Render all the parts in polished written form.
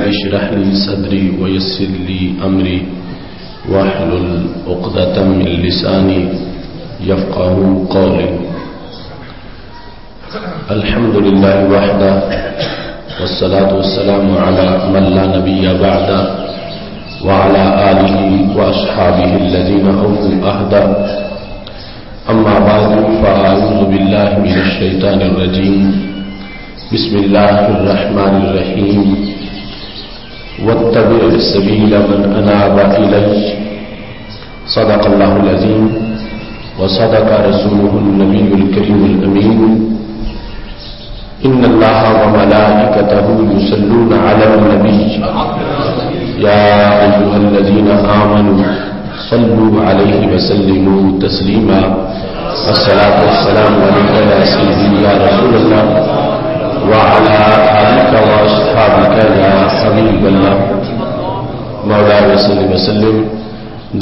اشرح لي صدري ويسر لي أمري واحلل عقدة من لساني يفقهوا قولي. الحمد لله وحده والصلاة والسلام على من لا نبي بعده وعلى آله وأصحابه الذين أوفوا عهده. أما بعد فأعوذ بالله من الشيطان الرجيم. بسم الله الرحمن الرحيم. واتبع سبيل من أناب إلي. صدق الله العظيم وصدق رسوله النبي الكريم الأمين. إن الله وملائكته يصلون على النبي يا أيها الذين آمنوا صلوا عليه وسلموا تسليما. الصلاة والسلام عليك يا سيدي يا رسول الله وعلى آلك وأصحابك يا حبيب الله. مولاي صل وسلم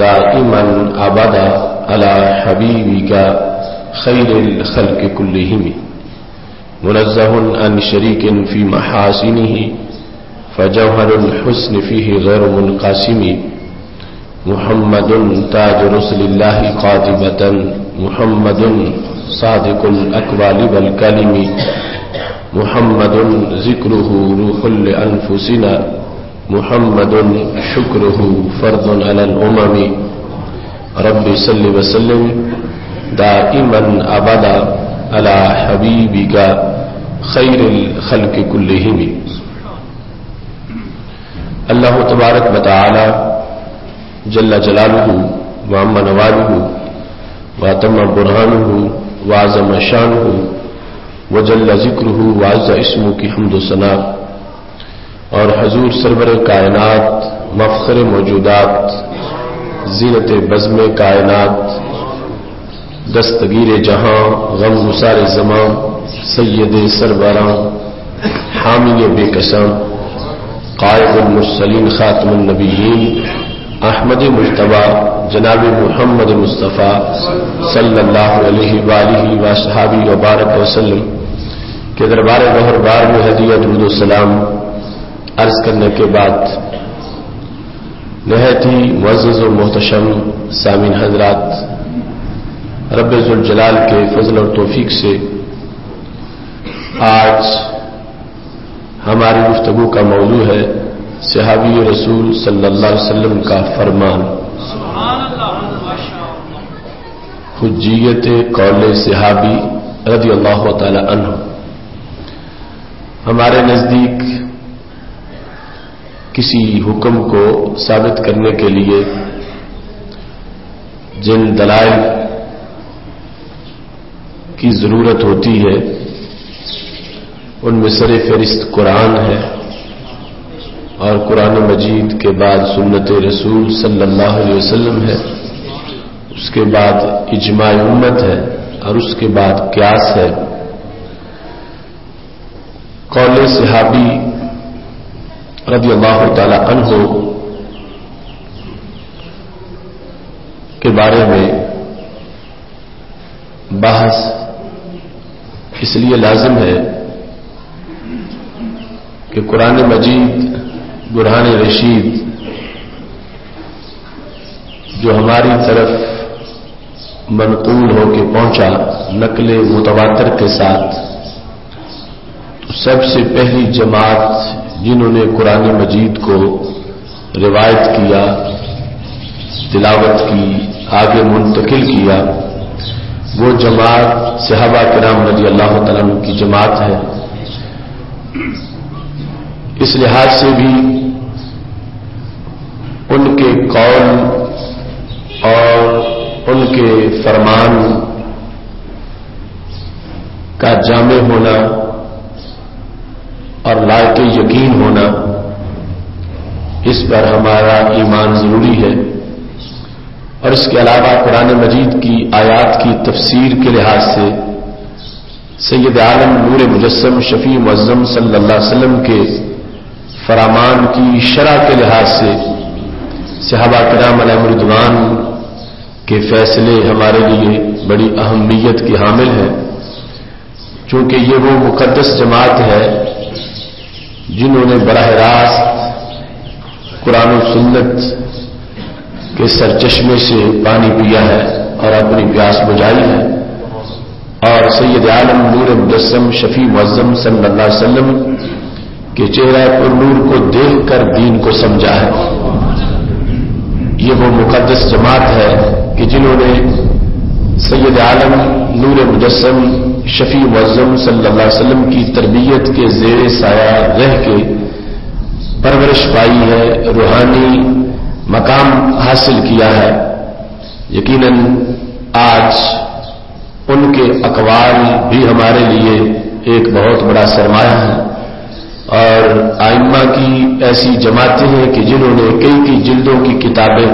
دائما أبدا على حبيبك خير الخلق كلهم منزه عن شريك في محاسنه فجوهر الحسن فيه غير منقسم. محمد تاج رسل الله قاطبة محمد صادق الأقوال والكلم. محمد ذكره روح لأنفسنا محمد شكره فرض على الأمم. رب صل وسلم دائما أبدا على حبيبك خير الخلق كلهم. اللہ تبارک و تعالی جل جلالہ وعم نوالہ واتم برہانہ وعظم شانہ وجل ذکرہ وعز اسمہ کی حمد و ثنا اور حضور سرور کائنات مفخر موجودات زینت بزم کائنات دستگیر جہاں غم گسار زمان سید سربراں حامی بے قسم قائد المرسلین خاتم النبیین احمد مجتبی جناب محمد مصطفیٰ صلی اللہ علیہ وآلہ وصحبہ وبارک وسلم کے دربار گہر بار میں ہدیہ درود و سلام عرض کرنے کے بعد نہایت ہی معزز و محتشم سامعین حضرات، رب ذوالجلال کے فضل اور توفیق سے آج ہماری گفتگو کا موضوع ہے صحابی رسول صلی اللہ علیہ وسلم کا فرمان، حجیت قول صحابی رضی اللہ تعالی عنہ. ہمارے نزدیک کسی حکم کو ثابت کرنے کے لیے جن دلائل کی ضرورت ہوتی ہے ان میں سر فہرست قرآن ہے، اور قرآن مجید کے بعد سنت رسول صلی اللہ علیہ وسلم ہے، اس کے بعد اجماع امت ہے، اور اس کے بعد قیاس ہے. قول صحابی رضی اللہ تعالی عنہ کے بارے میں بحث اس لیے لازم ہے کہ قرآن مجید برہان رشید جو ہماری طرف منقول ہو کے پہنچا نقل متواتر کے ساتھ، تو سب سے پہلی جماعت جنہوں نے قرآن مجید کو روایت کیا، تلاوت کی، آگے منتقل کیا، وہ جماعت صحابہ کرام رضی اللہ تعالیٰ عنہ کی جماعت ہے. اس لحاظ سے بھی ان کے قول اور ان کے فرمان کا جامع ہونا اور لائق یقین ہونا، اس پر ہمارا ایمان ضروری ہے. اور اس کے علاوہ قرآن مجید کی آیات کی تفسیر کے لحاظ سے سید عالم نور مجسم شفیع معظم صلی اللہ علیہ وسلم کے فرمان کی شرح کے لحاظ سے صحابہ کرام علیہم رضوان کے فیصلے ہمارے لیے بڑی اہمیت کے حامل ہیں، چونکہ یہ وہ مقدس جماعت ہے جنہوں نے براہ راست قرآن و سنت کے سرچشمے سے پانی پیا ہے اور اپنی پیاس بجھائی ہے، اور سید عالم نور مجسم شفیع معظم صلی اللہ علیہ وسلم کے چہرہ پر نور کو دیکھ کر دین کو سمجھا ہے۔ یہ وہ مقدس جماعت ہے کہ جنہوں نے سید عالم نور مجسم شفیع معظم صلی اللہ علیہ وسلم کی تربیت کے زیر سایہ رہ کے پرورش پائی ہے، روحانی مقام حاصل کیا ہے۔ یقیناً آج ان کے اقوال بھی ہمارے لیے ایک بہت بڑا سرمایہ ہے، اور ائمہ کی ایسی جماعتیں ہیں کہ جنہوں نے کئی جلدوں کی کتابیں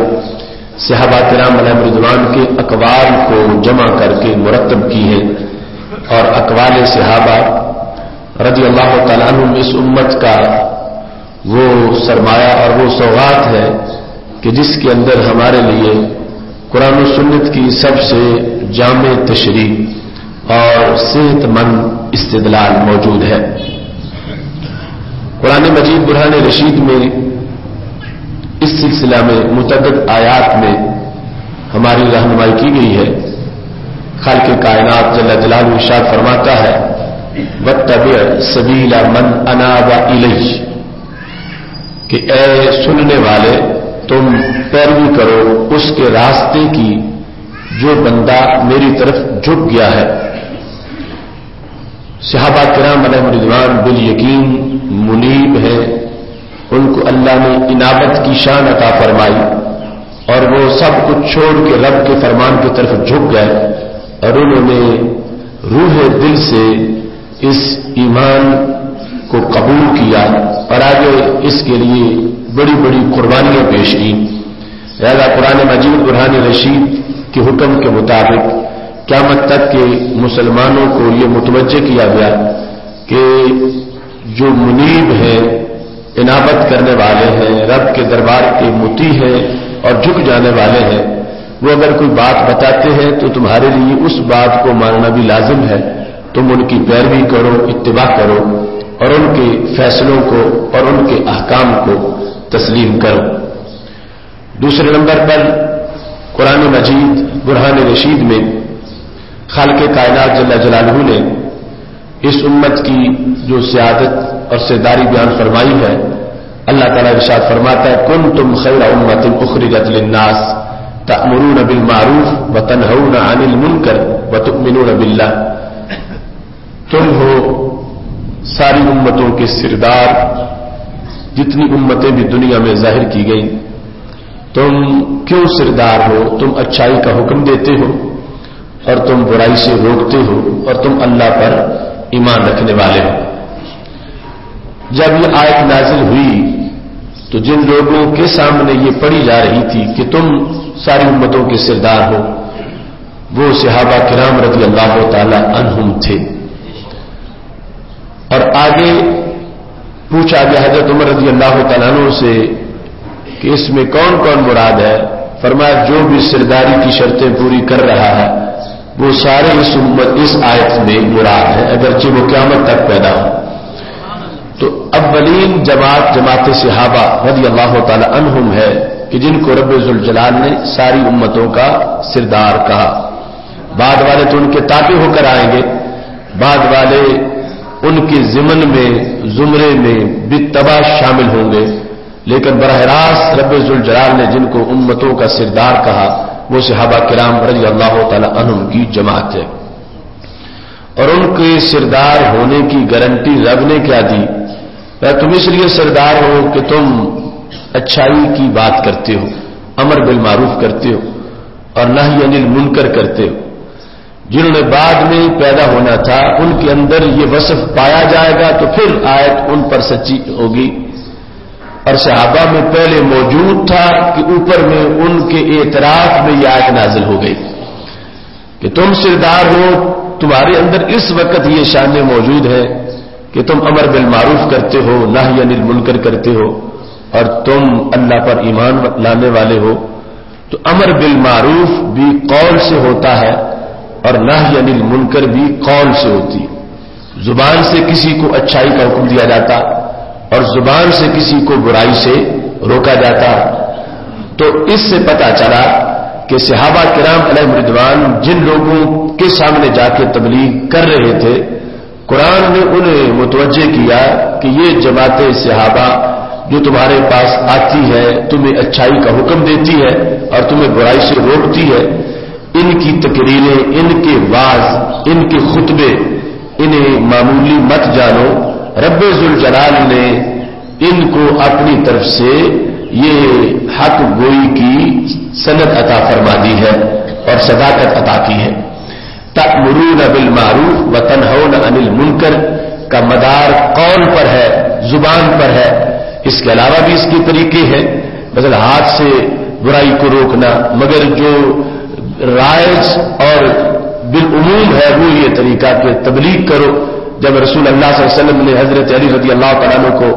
صحابہ کرام علیہم رضوان کے اقوال کو جمع کر کے مرتب کی ہیں، اور اقوال صحابہ رضی اللہ تعالیٰ عنہم اس امت کا وہ سرمایہ اور وہ سوغات ہے کہ جس کے اندر ہمارے لیے قرآن و سنت کی سب سے جامع تشریح اور صحت مند استدلال موجود ہے۔ قرآن مجید برہان رشید میں اس سلسلہ میں متعدد آیات میں ہماری رہنمائی کی گئی ہے۔ خالق کائنات جل جلالہ ارشاد فرماتا ہے واتبع سبیل من اناب الیہ، کہ اے سننے والے تم پیروی کرو اس کے راستے کی جو بندہ میری طرف جھک گیا ہے۔ صحابہ کرام علیہم رضوان بالیقین منیب ہیں، ان کو اللہ نے انابت کی شان عطا فرمائی، اور وہ سب کچھ چھوڑ کے رب کے فرمان کی طرف جھک گئے، اور انہوں نے روح دل سے اس ایمان کو قبول کیا اور آگے اس کے لیے بڑی بڑی قربانیاں پیش کی۔ لہذا قرآن مجید برہان رشید کے حکم کے مطابق قیامت تک کے مسلمانوں کو یہ متوجہ کیا گیا کہ جو منیب ہیں، انابت کرنے والے ہیں، رب کے دربار کے مطیع ہیں اور جھک جانے والے ہیں، وہ اگر کوئی بات بتاتے ہیں تو تمہارے لیے اس بات کو ماننا بھی لازم ہے، تم ان کی پیروی کرو، اتباع کرو، اور ان کے فیصلوں کو اور ان کے احکام کو تسلیم کرو۔ دوسرے نمبر پر قرآن مجید برہان رشید میں خالق کائنات جل جلالہ نے اس امت کی جو سیادت اور سرداری بیان فرمائی ہے، اللہ تعالیٰ ارشاد فرماتا ہے کنتم خیر امۃ اخرجت للناس تأمرون بالمعروف وتنہون عن المنکر وتؤمنون باللہ، تم ہو ساری امتوں کے سردار، جتنی امتیں بھی دنیا میں ظاہر کی گئیں، تم کیوں سردار ہو؟ تم اچھائی کا حکم دیتے ہو اور تم برائی سے روکتے ہو، اور تم اللہ پر ایمان رکھنے والے ہو۔ جب یہ آیت نازل ہوئی تو جن لوگوں کے سامنے یہ پڑھی جا رہی تھی کہ تم ساری امتوں کے سردار ہو، وہ صحابہ کرام رضی اللہ تعالی عنہم تھے، اور آگے پوچھا گیا حضرت عمر رضی اللہ تعالیٰ عنہ سے کہ اس میں کون کون مراد ہے؟ فرمایا جو بھی سرداری کی شرطیں پوری کر رہا ہے وہ سارے اس آیت میں مراد ہے، اگرچہ وہ قیامت تک پیدا ہو۔ تو اولین جماعت صحابہ رضی اللہ تعالی عنہم ہے کہ جن کو رب ذوالجلال نے ساری امتوں کا سردار کہا۔ بعد والے تو ان کے تابع ہو کر آئیں گے، بعد والے ان کے ضمن میں زمرے میں بالتبع شامل ہوں گے، لیکن براہ راست رب ذوالجلال نے جن کو امتوں کا سردار کہا وہ صحابہ کرام رضی اللہ تعالی عنہم کی جماعت ہے۔ اور ان کے سردار ہونے کی گارنٹی رب نے کیا دی؟ تم اس لیے سردار ہو کہ تم اچھائی کی بات کرتے ہو، امر بالمعروف کرتے ہو اور نہی عن المنکر کرتے ہو۔ جنہوں نے بعد میں پیدا ہونا تھا ان کے اندر یہ وصف پایا جائے گا تو پھر آیت ان پر سچی ہوگی، اور صحابہ میں پہلے موجود تھا کہ اوپر میں ان کے اعتراف میں یہ آیت نازل ہو گئی کہ تم سردار ہو، تمہارے اندر اس وقت یہ شان موجود ہے کہ تم امر بالمعروف کرتے ہو، نہی عن المنکر کرتے ہو، اور تم اللہ پر ایمان لانے والے ہو۔ تو امر بالمعروف بھی قول سے ہوتا ہے اور نہی عن المنکر بھی قول سے ہوتی ہے۔ زبان سے کسی کو اچھائی کا حکم دیا جاتا اور زبان سے کسی کو برائی سے روکا جاتا. تو اس سے پتہ چلا کہ صحابہ کرام علیہم رضوان جن لوگوں کے سامنے جا کے تبلیغ کر رہے تھے، قرآن نے انہیں متوجہ کیا کہ یہ جماعت صحابہ جو تمہارے پاس آتی ہے، تمہیں اچھائی کا حکم دیتی ہے اور تمہیں برائی سے روکتی ہے، ان کی تقریریں، ان کے واعظ، ان کے خطبے، انہیں معمولی مت جانو. رب ذوالجلال نے ان کو اپنی طرف سے یہ حق گوئی کی سند عطا فرما دی ہے اور صداقت عطا کی ہے. تأمرون بالمعروف وتنہون عن المنکر کا مدار قول پر ہے، زبان پر ہے. اس کے علاوہ بھی اس کے طریقے ہیں، مثلا ہاتھ سے برائی کو روکنا، مگر جو رائج اور بالعموم ہے وہ یہ طریقہ کہ تبلیغ کرو. جب رسول اللہ صلی اللہ علیہ وسلم نے حضرت علی رضی اللہ تعالیٰ عنہ کو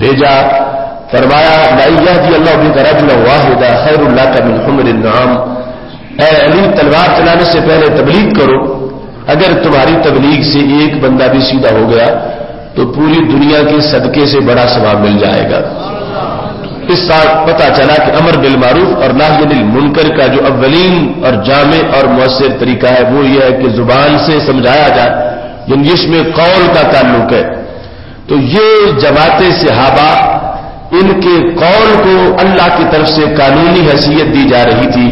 بھیجا، فرمایا لَإِن يَهْدِيَ اللَّهُ بِكَ رَجُلًا وَاحِدًا خَيْرٌ لَكَ مِنْ حُمْرِ النَّعَامِ. اے علی، تلوار چلانے سے پہلے تبلیغ کرو. اگر تمہاری تبلیغ سے ایک بندہ بھی سیدھا ہو گیا تو پوری دنیا کے صدقے سے بڑا ثواب مل جائے گا. اس ساتھ پتہ چلا کہ امر بالمعروف اور نہی عن المنکر کا جو اولین اور جامع اور مؤثر طریقہ ہے وہ یہ ہے کہ زبان سے سمجھایا جائے، یعنی اس میں قول کا تعلق ہے. تو یہ جماعت صحابہ، ان کے قول کو اللہ کی طرف سے قانونی حیثیت دی جا رہی تھی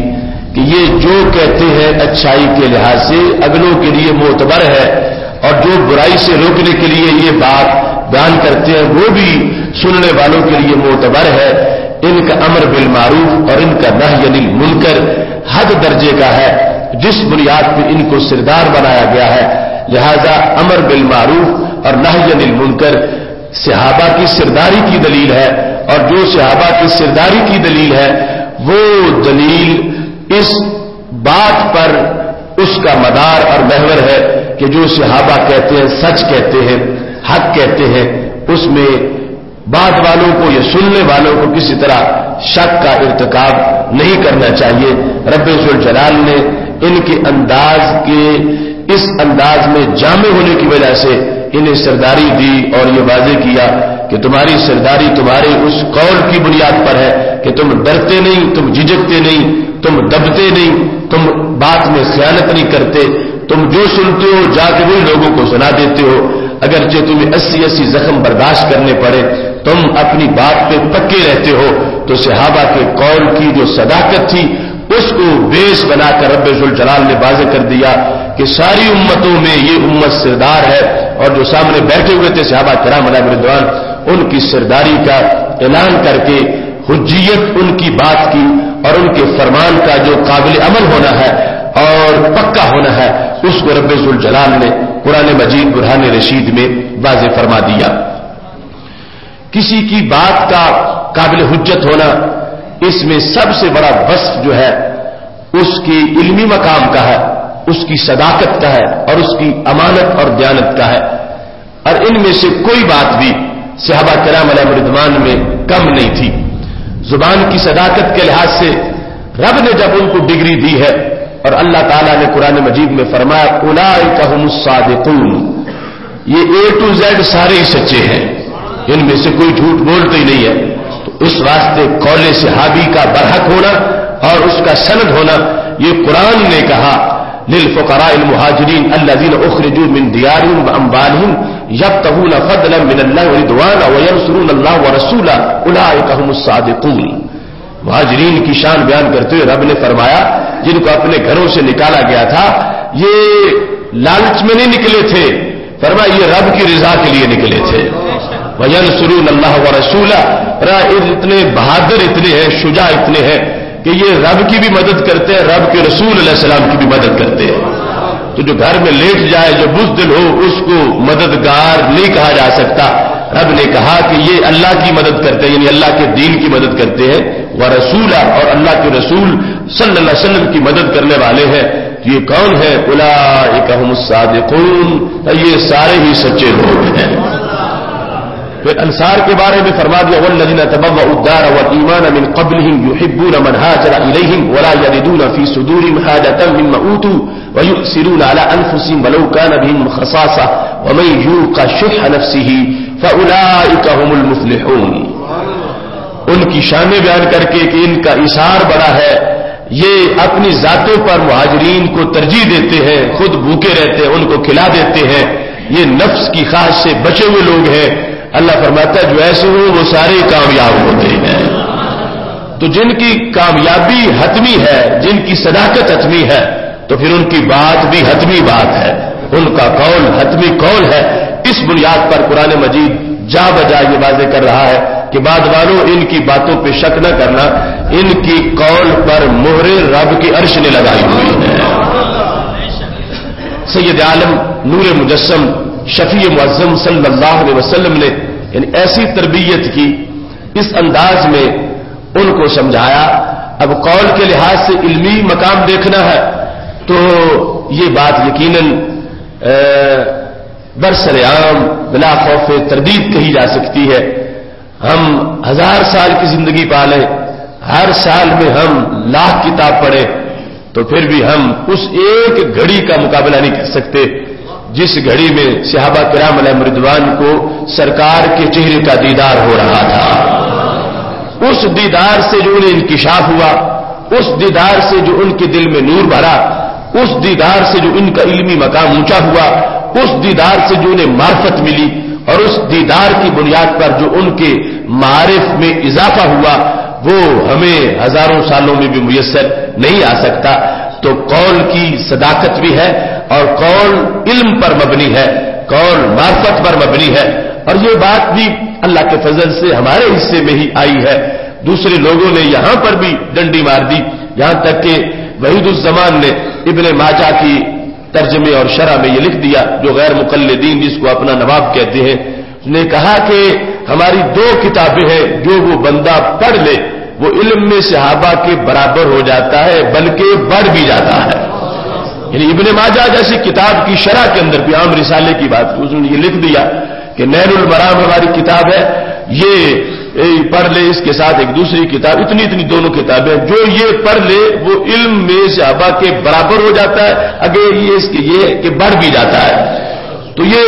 کہ یہ جو کہتے ہیں اچھائی کے لحاظ سے اگلوں کے لیے معتبر ہے، اور جو برائی سے روکنے کے لیے یہ بات بیان کرتے ہیں وہ بھی سننے والوں کے لیے معتبر ہے. ان کا امر بالمعروف اور ان کا نہی عن المنکر حد درجے کا ہے جس بنیاد پہ ان کو سردار بنایا گیا ہے. لہذا امر بالمعروف اور نہی عن المنکر صحابہ کی سرداری کی دلیل ہے، اور جو صحابہ کی سرداری کی دلیل ہے وہ دلیل اس بات پر اس کا مدار اور محور ہے کہ جو صحابہ کہتے ہیں سچ کہتے ہیں، حق کہتے ہیں. اس میں بعد والوں کو یا سننے والوں کو کسی طرح شک کا ارتکاب نہیں کرنا چاہیے. رب ذوالجلال نے ان کے انداز کے اس انداز میں جامع ہونے کی وجہ سے انہیں سرداری دی اور یہ واضح کیا کہ تمہاری سرداری تمہارے اس قول کی بنیاد پر ہے کہ تم ڈرتے نہیں، تم جھجکتے نہیں، تم دبتے نہیں، تم بات میں خیانت نہیں کرتے، تم جو سنتے ہو جا کے وہی لوگوں کو سنا دیتے ہو. اگرچہ تمہیں 80 زخم برداشت کرنے پڑے، تم اپنی بات پہ پکے رہتے ہو. تو صحابہ کے قول کی جو صداقت تھی اس کو بیس بنا کر رب ذوالجلال نے واضح کر دیا کہ ساری امتوں میں یہ امت سردار ہے، اور جو سامنے بیٹھے ہوئے تھے صحابہ کرام علیہم رضوان، ان کی سرداری کا اعلان کر کے حجیت ان کی بات کی اور ان کے فرمان کا جو قابل عمل ہونا ہے اور پکا ہونا ہے اس کو رب ذوالجلال نے قرآن مجید برہان رشید میں واضح فرما دیا. کسی کی بات کا قابل حجت ہونا، اس میں سب سے بڑا وصف جو ہے اس کی علمی مقام کا ہے، اس کی صداقت کا ہے اور اس کی امانت اور دیانت کا ہے. اور ان میں سے کوئی بات بھی صحابہ کرام علیہم رضوان میں کم نہیں تھی. زبان کی صداقت کے لحاظ سے رب نے جب ان کو ڈگری دی ہے، اور اللہ تعالیٰ نے قرآن مجید میں فرمایا اولئک هم الصادقون، یہ A to Z سارے ہی سچے ہیں، ان میں سے کوئی جھوٹ بولتے ہی نہیں ہے. تو اس واسطے قول صحابی کا برحق ہونا اور اس کا سند ہونا، یہ قرآن نے کہا للفقراء المہاجرین الذین اخرجوا من دیارهم واموالهم یبتغون فضلا من اللہ ورضوانا وینصرون اللہ ورسولہ اولئک هم الصادقون. مہاجرین کی شان بیان کرتے ہوئے رب نے فرمایا جن کو اپنے گھروں سے نکالا گیا تھا یہ لالچ میں نہیں نکلے تھے، فرمایا یہ رب کی رضا کے لیے نکلے تھے. وینصرون اللہ ورسولہ، اتنے بہادر اتنے ہیں، شجاع اتنے ہیں کہ یہ رب کی بھی مدد کرتے ہیں، رب کے رسول علیہ السلام کی بھی مدد کرتے ہیں. تو جو گھر میں لیٹ جائے، جو بزدل ہو، اس کو مددگار نہیں کہا جا سکتا. رب نے کہا کہ یہ اللہ کی مدد کرتے ہیں، یعنی اللہ کے دین کی مدد کرتے ہیں، ورسولہ، اور اللہ کے رسول صلی اللہ علیہ وسلم کی مدد کرنے والے ہیں. یہ کون ہے؟ اولئک هم الصادقون، یہ سارے ہی سچے لوگ ہیں. پھر انصار کے بارے میں فرما دیا والذین تبوؤوا الدار والایمان من قبلهم يحبون من هاجر الیہم ولا یجدون فی صدورهم حاجة مما اوتوا ويؤثرون على انفسهم ولو كان بهم خصاصة ومن يوق شح نفسه فاولئک هم المفلحون. ان کی شانیں بیان کر کے کہ ان کا ایثار بڑا ہے، یہ اپنی ذاتوں پر مہاجرین کو ترجیح دیتے ہیں، خود بھوکے رہتے ہیں، ان کو کھلا دیتے ہیں، یہ نفس کی خواہش سے بچے ہوئے لوگ ہیں۔ اللہ فرماتا ہے جو ایسے ہو وہ سارے کامیاب ہوتے ہیں۔ تو جن کی کامیابی حتمی ہے، جن کی صداقت حتمی ہے، تو پھر ان کی بات بھی حتمی بات ہے، ان کا قول حتمی قول ہے۔ اس بنیاد پر قرآن مجید جا بجا یہ واضح کر رہا ہے کہ بعد والوں ان کی باتوں پہ شک نہ کرنا، ان کی قول پر مہر رب کی عرش نے لگائی ہوئی ہے۔ سید عالم نور مجسم شفیع معظم صلی اللہ علیہ وسلم نے یعنی ایسی تربیت کی، اس انداز میں ان کو سمجھایا۔ اب قول کے لحاظ سے علمی مقام دیکھنا ہے تو یہ بات یقیناً برسر عام بلا خوف تردید کہی جا سکتی ہے۔ ہم 1000 سال کی زندگی پالیں، ہر سال میں ہم لاکھ کتاب پڑھیں، تو پھر بھی ہم اس ایک گھڑی کا مقابلہ نہیں کر سکتے جس گھڑی میں صحابہ کرام علیہم رضوان کو سرکار کے چہرے کا دیدار ہو رہا تھا۔ اس دیدار سے جو انہیں انکشاف ہوا، اس دیدار سے جو ان کے دل میں نور بھرا، اس دیدار سے جو ان کا علمی مقام اونچا ہوا، اس دیدار سے جو انہیں معرفت ملی، اور اس دیدار کی بنیاد پر جو ان کے معارف میں اضافہ ہوا، وہ ہمیں ہزاروں سالوں میں بھی میسر نہیں آ سکتا۔ تو قول کی صداقت بھی ہے، اور قول علم پر مبنی ہے، قول معرفت پر مبنی ہے، اور یہ بات بھی اللہ کے فضل سے ہمارے حصے میں ہی آئی ہے۔ دوسرے لوگوں نے یہاں پر بھی ڈنڈی مار دی، یہاں تک کہ وحید الزمان نے ابن ماجہ کی ترجمے اور شرح میں یہ لکھ دیا، جو غیر مقلدین جس کو اپنا نواب کہتے ہیں، اس نے کہا کہ ہماری 2 کتابیں ہیں جو وہ بندہ پڑھ لے وہ علم میں صحابہ کے برابر ہو جاتا ہے، بلکہ بڑھ بھی جاتا ہے۔ یعنی ابن ماجہ جیسی کتاب کی شرح کے اندر بھی عام رسالے کی بات کی، اس نے یہ لکھ دیا کہ نیل المرام ہماری کتاب ہے، یہ پڑھ لے، اس کے ساتھ ایک دوسری کتاب، اتنی دونوں کتابیں جو یہ پڑھ لے وہ علم میں صحابہ کے برابر ہو جاتا ہے، اگر یہ اس کے یہ کہ بڑھ بھی جاتا ہے۔ تو یہ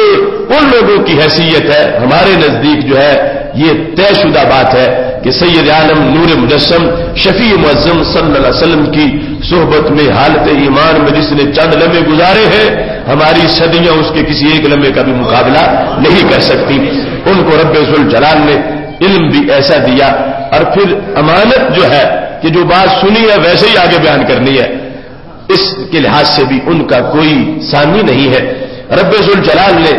ان لوگوں کی حیثیت ہے، ہمارے نزدیک جو ہے یہ طے شدہ بات ہے کہ سید عالم نور مجسم شفیع معظم صلی اللہ علیہ وسلم کی صحبت میں حالت ایمان میں جس نے چند لمحے گزارے ہیں، ہماری صدیاں اس کے کسی ایک لمحے کا بھی مقابلہ نہیں کر سکتی۔ ان کو رب ذوالجلال نے علم بھی ایسا دیا، اور پھر امانت جو ہے کہ جو بات سنی ہے ویسے ہی آگے بیان کرنی ہے، اس کے لحاظ سے بھی ان کا کوئی ثانی نہیں ہے۔ رب ذوالجلال نے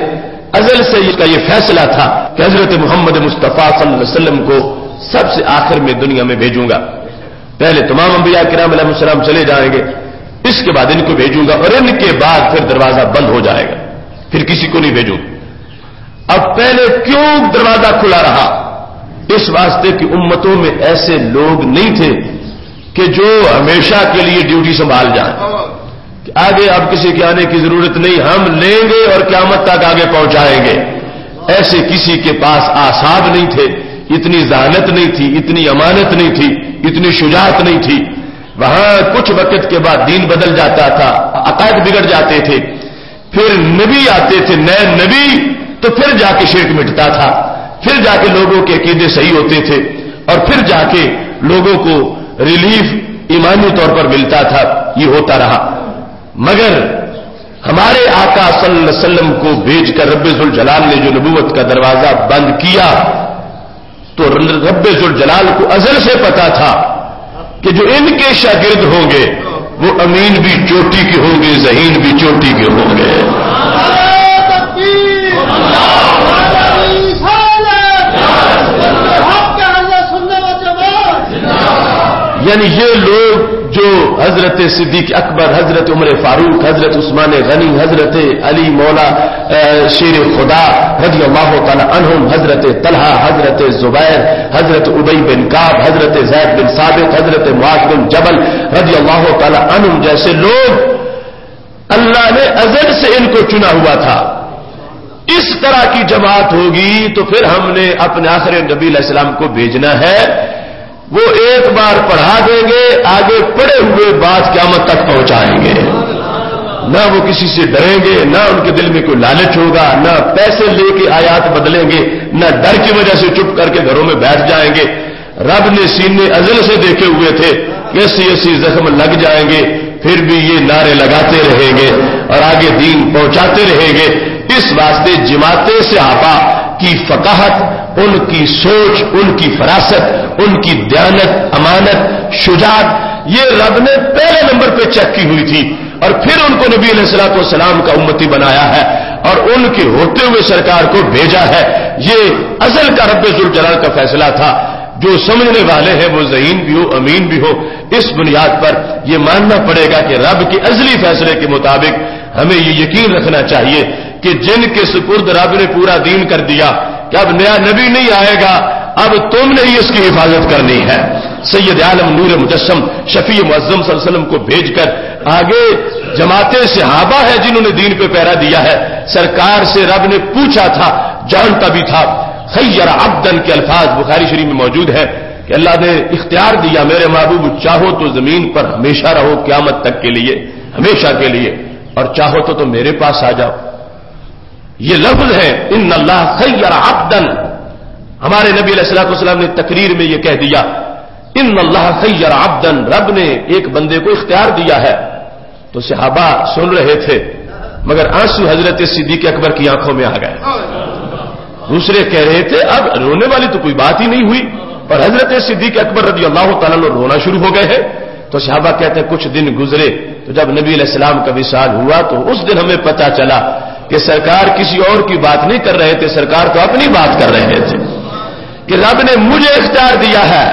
ازل سے اس کا یہ فیصلہ تھا کہ حضرت محمد مصطفیٰ صلی اللہ علیہ وسلم کو سب سے آخر میں دنیا میں بھیجوں گا۔ پہلے تمام انبیاء کرام علیہ السلام چلے جائیں گے، اس کے بعد ان کو بھیجوں گا، اور ان کے بعد پھر دروازہ بند ہو جائے گا، پھر کسی کو نہیں بھیجوں۔ اب پہلے کیوں دروازہ کھلا رہا؟ اس واسطے کہ امتوں میں ایسے لوگ نہیں تھے کہ جو ہمیشہ کے لیے ڈیوٹی سنبھال جائیں، کہ آگے اب کسی کے آنے کی ضرورت نہیں، ہم لیں گے اور قیامت تک آگے پہنچائیں گے۔ ایسے کسی کے پاس آساب نہیں تھے، اتنی ذہانت نہیں تھی، اتنی امانت نہیں تھی، اتنی شجاعت نہیں تھی۔ وہاں کچھ وقت کے بعد دین بدل جاتا تھا، عقائد بگڑ جاتے تھے، پھر نبی آتے تھے، نئے نبی، تو پھر جا کے شرک مٹتا تھا، پھر جا کے لوگوں کے عقیدے صحیح ہوتے تھے، اور پھر جا کے لوگوں کو ریلیف ایمانی طور پر ملتا تھا۔ یہ ہوتا رہا، مگر ہمارے آقا صلی اللہ علیہ وسلم کو بھیج کر رب ذوالجلال نے جو نبوت کا دروازہ بند کیا، تو رب ذوالجلال کو ازل سے پتا تھا کہ جو ان کے شاگرد ہوں گے وہ امین بھی چوٹی کے ہوں گے، ذہین بھی چوٹی کے ہوں گے۔ یعنی یہ لوگ جو حضرت صدیق اکبر، حضرت عمر فاروق، حضرت عثمان غنی، حضرت علی مولا شیر خدا رضی اللہ تعالی عنہم، حضرت طلحہ، حضرت زبیر، حضرت ابی بن کعب، حضرت زید بن ثابت، حضرت معاذ بن جبل رضی اللہ تعالی عنہم جیسے لوگ اللہ نے ازل سے ان کو چنا ہوا تھا۔ اس طرح کی جماعت ہوگی تو پھر ہم نے اپنے آخر نبی علیہ السلام کو بھیجنا ہے، وہ ایک بار پڑھا دیں گے، آگے پڑھے ہوئے بات قیامت تک پہنچائیں گے۔ نہ وہ کسی سے ڈریں گے، نہ ان کے دل میں کوئی لالچ ہوگا، نہ پیسے لے کے آیات بدلیں گے، نہ ڈر کی وجہ سے چپ کر کے گھروں میں بیٹھ جائیں گے، رب نے سینے ازل سے دیکھے ہوئے تھے کہ ایسی زخم لگ جائیں گے پھر بھی یہ نعرے لگاتے رہیں گے اور آگے دین پہنچاتے رہیں گے. اس واسطے جماعت صحابہ کی فقاہت، ان کی سوچ، ان کی فراست، ان کی دیانت، امانت، شجاعت، یہ رب نے پہلے نمبر پہ چیک کی ہوئی تھی اور پھر ان کو نبی علیہ الصلوۃ والسلام کا امتی بنایا ہے اور ان کے ہوتے ہوئے سرکار کو بھیجا ہے. یہ ازل کا رب ذوالجلال کا فیصلہ تھا. جو سمجھنے والے ہیں وہ ذہین بھی ہو، امین بھی ہو، اس بنیاد پر یہ ماننا پڑے گا کہ رب کے ازلی فیصلے کے مطابق ہمیں یہ یقین رکھنا چاہیے کہ جن کے سپرد رب نے پورا دین کر دیا کہ اب نیا نبی نہیں آئے گا، اب تم نے ہی اس کی حفاظت کرنی ہے. سید عالم نور مجسم شفیع معظم صلی اللہ علیہ وسلم کو بھیج کر آگے جماعت صحابہ ہے جنہوں نے دین پہ پہرا دیا ہے. سرکار سے رب نے پوچھا تھا، جانتا بھی تھا. خیر عبدن کے الفاظ بخاری شریف میں موجود ہے کہ اللہ نے اختیار دیا، میرے محبوب چاہو تو زمین پر ہمیشہ رہو قیامت تک کے لیے، ہمیشہ کے لیے، اور چاہو تو میرے پاس آ جاؤ. یہ لفظ ہے ان اللہ خیر عبدن. ہمارے نبی علیہ الصلوۃ والسلام نے تقریر میں یہ کہہ دیا ان اللہ خیر عبدن، رب نے ایک بندے کو اختیار دیا ہے. تو صحابہ سن رہے تھے مگر آنسو حضرت صدیق اکبر کی آنکھوں میں آ گئے. دوسرے کہہ رہے تھے اب رونے والی تو کوئی بات ہی نہیں ہوئی اور حضرت صدیق اکبر رضی اللہ تعالیٰ عنہ رونا شروع ہو گئے ہیں. تو صحابہ کہتے ہیں کچھ دن گزرے تو جب نبی علیہ السلام کا وصال ہوا تو اس دن ہمیں پتہ چلا کہ سرکار کسی اور کی بات نہیں کر رہے تھے، سرکار تو اپنی بات کر رہے تھے کہ رب نے مجھے اختیار دیا ہے